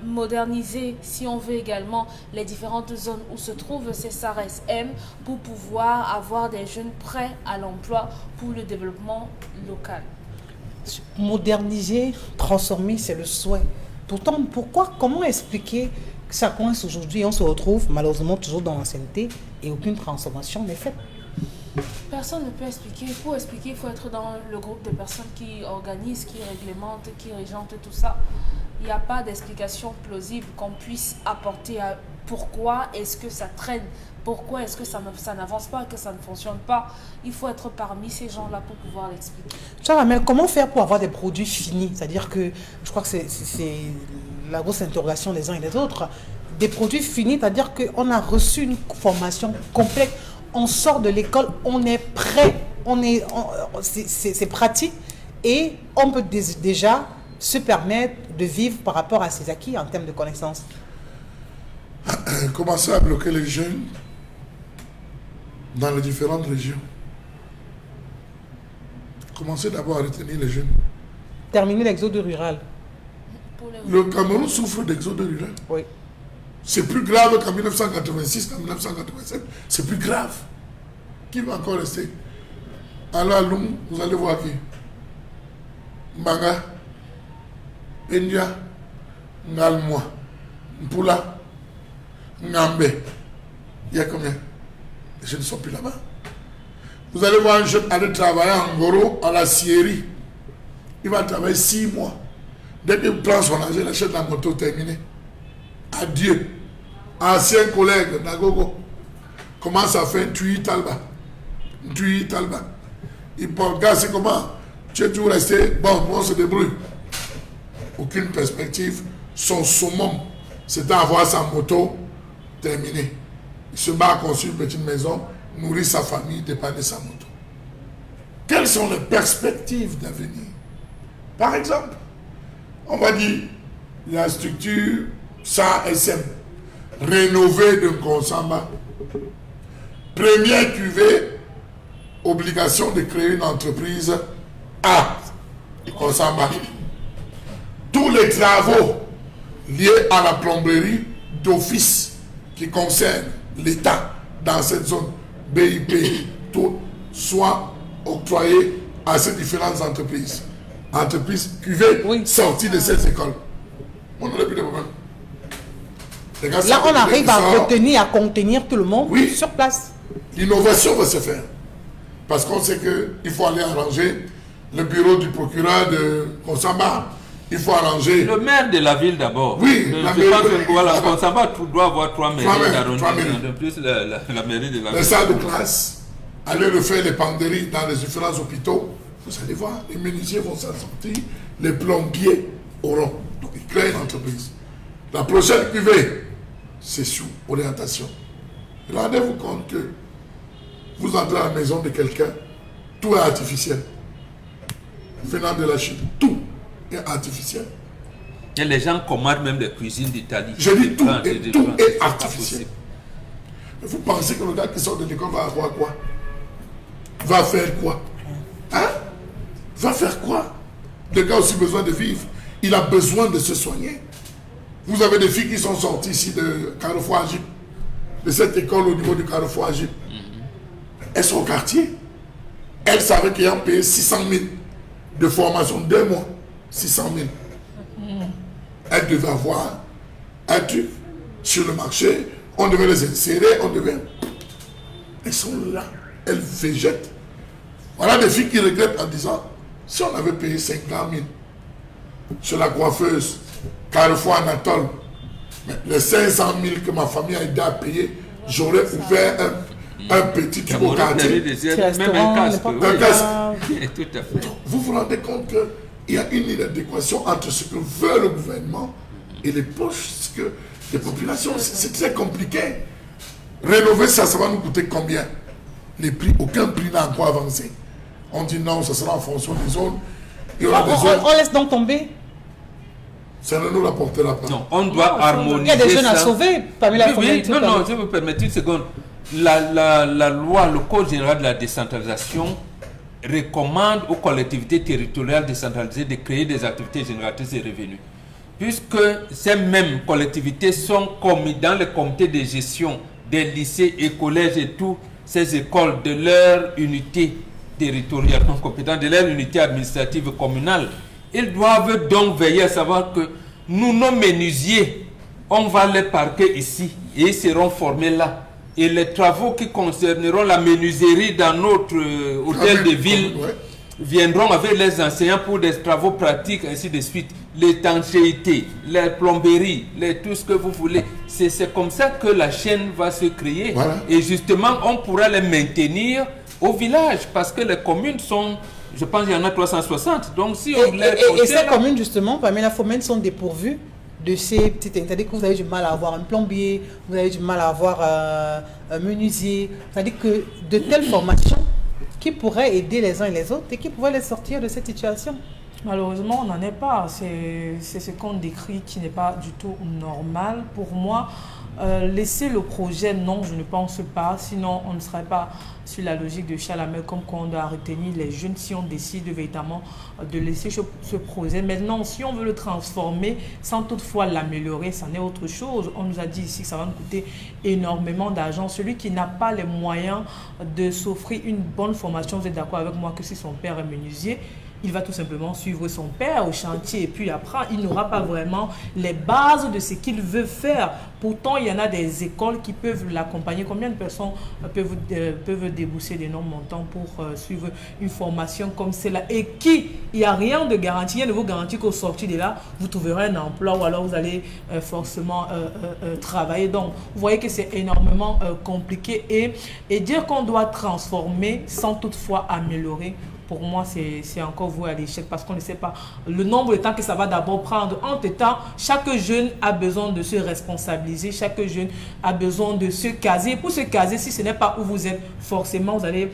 moderniser, si on veut également, les différentes zones où se trouvent ces SARS-M pour pouvoir avoir des jeunes prêts à l'emploi pour le développement local. Moderniser, transformer, c'est le souhait. Pourtant, comment expliquer que ça coince aujourd'hui? On se retrouve malheureusement toujours dans l'ancienneté et aucune transformation n'est faite. Personne ne peut expliquer. Pour expliquer, il faut être dans le groupe de personnes qui organisent, qui réglementent, qui régentent tout ça. Il n'y a pas d'explication plausible qu'on puisse apporter à pourquoi est-ce que ça traîne, pourquoi est-ce que ça n'avance pas, que ça ne fonctionne pas. Il faut être parmi ces gens-là pour pouvoir l'expliquer. Mais comment faire pour avoir des produits finis? C'est-à-dire que, je crois que c'est la grosse interrogation des uns et des autres. Des produits finis, c'est-à-dire qu'on a reçu une formation complète, on sort de l'école, on est prêt, c'est pratique et on peut déjà se permettre de vivre par rapport à ses acquis en termes de connaissances. Commencer à bloquer les jeunes dans les différentes régions. Commencez d'abord à retenir les jeunes. Terminer l'exode rural. Le Cameroun souffre d'exode rural. Oui. C'est plus grave qu'en 1986, qu'en 1987. C'est plus grave. Qui va encore rester? Alors à Lung, vous allez voir qui? Mbanga, India, Ngalmoa, Mpula, Ngambe. Il y a combien? Les jeunes ne sont plus là-bas. Vous allez voir un jeune aller travailler en Goro, à la scierie. Il va travailler 6 mois. Dès qu'il prend son argent, il achète la moto terminée. Adieu. Ancien collègue d'Agogo commence à faire Tui Talba. Il pense, gars, c'est comment? Tu es toujours resté, bon, on se débrouille. Aucune perspective. Son summum, c'était avoir sa moto terminée. Il se bat à construire une petite maison, nourrir sa famille, dépanner sa moto. Quelles sont les perspectives d'avenir? Par exemple, on va dire la structure SARS-M, rénovée de Konsamba. Première cuvée, obligation de créer une entreprise à Konsamba. Tous les travaux liés à la plomberie d'office qui concernent l'État dans cette zone BIP, tout soient octroyés à ces différentes entreprises. Entreprises privées sorties de ces écoles. On n'aurait plus de problème. Là, on arrive à retenir, à contenir tout le monde sur place. L'innovation va se faire. Parce qu'on sait qu'il faut aller arranger le bureau du procureur de Konsamba. Il faut arranger... Le maire de la ville d'abord. Oui. Je pense que voilà, Konsamba doit avoir 3 mairies d'arrondissement. De plus, la mairie de la ville. Les salles de classe. Aller refaire les penderies dans les différents hôpitaux. Vous allez voir, les menuisiers vont s'en sortir. Les plombiers auront. Donc, ils créent une entreprise. La prochaine cuvée, c'est sous orientation. Rendez-vous compte que vous entrez à la maison de quelqu'un, tout est artificiel. Venant de la Chine, tout est artificiel. Et les gens commandent même des cuisines d'Italie. Je dis tout, tout est artificiel. Vous pensez que le gars qui sort de l'école va avoir quoi? Va faire quoi? Hein? Va faire quoi? Le gars a aussi besoin de vivre. Il a besoin de se soigner. Vous avez des filles qui sont sorties ici de Carrefour Agip, de cette école au niveau du Carrefour Agip. Elles sont au quartier. Elles savaient qu'ils ont payé 600 000 de formation 2 mois. 600 000. Elles devaient avoir un truc sur le marché. On devait les insérer. Elles sont là. Elles végètent. Voilà des filles qui regrettent en disant, si on avait payé 50 000 sur la coiffeuse, Carrefour Anatole, mais les 500 000 que ma famille a aidé à payer, j'aurais ouvert un petit truc au quartier. Même un casque. Un casque. Tout à fait. Vous vous rendez compte qu'il y a une inadéquation entre ce que veut le gouvernement et les poches que les populations. C'est très compliqué. Rénover ça, ça va nous coûter combien? Les prix, aucun prix n'a encore avancé. On dit non, ça sera en fonction des zones. On laisse donc tomber. Ça ne nous rapportera pas. Non, on doit harmoniser. Il y a des jeunes à ça. sauver parmi la famille. Non, je vous permets une seconde. La loi, le Code général de la décentralisation recommande aux collectivités territoriales décentralisées de créer des activités génératrices de revenus. Puisque ces mêmes collectivités sont commises dans les comités de gestion des lycées et collèges et toutes ces écoles de leur unité territoriale non compétente, de leur unité administrative communale. Ils doivent donc veiller à savoir que nous, nos menuisiers, on va les parquer ici et ils seront formés là. Et les travaux qui concerneront la menuiserie dans notre hôtel de ville viendront avec les enseignants pour des travaux pratiques, ainsi de suite. L'étanchéité, les plomberies, tout ce que vous voulez. C'est comme ça que la chaîne va se créer. Voilà. Et justement, on pourra les maintenir au village parce que les communes sont... Je pense qu'il y en a 360. Donc, si on et ces communes, justement, parmi la Fomène, sont dépourvues de ces petites... C'est-à-dire que vous avez du mal à avoir un plombier, vous avez du mal à avoir un menuisier. C'est-à-dire que de telles formations qui pourraient aider les uns et les autres et qui pourraient les sortir de cette situation. Malheureusement, on n'en est pas. C'est ce qu'on décrit qui n'est pas du tout normal. Pour moi, laisser le projet, non, je ne pense pas. Sinon, on ne serait pas sur la logique de Chalamel, comme qu'on doit retenir les jeunes si on décide véritablement de laisser ce projet. Maintenant, si on veut le transformer sans toutefois l'améliorer, ça n'est autre chose. On nous a dit ici que ça va nous coûter énormément d'argent. Celui qui n'a pas les moyens de s'offrir une bonne formation, vous êtes d'accord avec moi que si son père est menuisier, il va tout simplement suivre son père au chantier et puis après, il n'aura pas vraiment les bases de ce qu'il veut faire. Pourtant, il y en a des écoles qui peuvent l'accompagner. Combien de personnes peuvent débourser d'énormes montants pour suivre une formation comme celle-là et qui, il n'y a rien de garanti, il y a de vous garantir qu'au sortir de là, vous trouverez un emploi ou alors vous allez forcément travailler. Donc, vous voyez que c'est énormément compliqué et dire qu'on doit transformer sans toutefois améliorer, pour moi, c'est encore voué à l'échec parce qu'on ne sait pas le nombre de temps que ça va d'abord prendre. Entre-temps, chaque jeune a besoin de se responsabiliser, chaque jeune a besoin de se caser. Pour se caser, si ce n'est pas où vous êtes, forcément, vous allez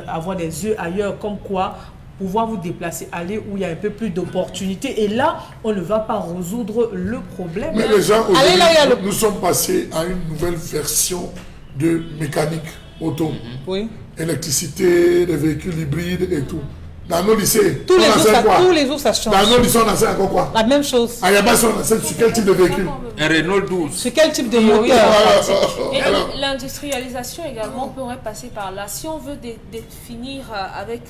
avoir des yeux ailleurs, comme quoi pouvoir vous déplacer, aller où il y a un peu plus d'opportunités. Et là, on ne va pas résoudre le problème. Mais les gens, nous sommes passés à une nouvelle version de mécanique auto. Oui. Électricité, des véhicules hybrides et tout. Dans nos lycées, tous les jours, ça change. Dans nos lycées, on enseigne encore quoi? La même chose. À Yabas, on enseigne sur quel type de véhicule? Un Renault 12. Sur quel type de moteur? Et l'industrialisation également pourrait passer par là. Si on veut définir avec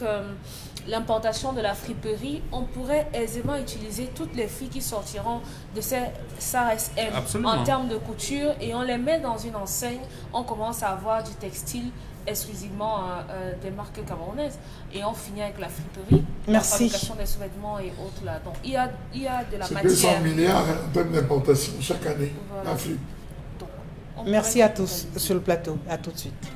l'importation de la friperie, on pourrait aisément utiliser toutes les filles qui sortiront de ces SARSM en termes de couture et on les met dans une enseigne. On commence à avoir du textile exclusivement des marques camerounaises et on finit avec la friperie, la fabrication des sous-vêtements et autres là. Donc il y a de la matière. 200 milliards en termes d'importation chaque année. Voilà. Merci à tous sur le plateau. À tout de suite.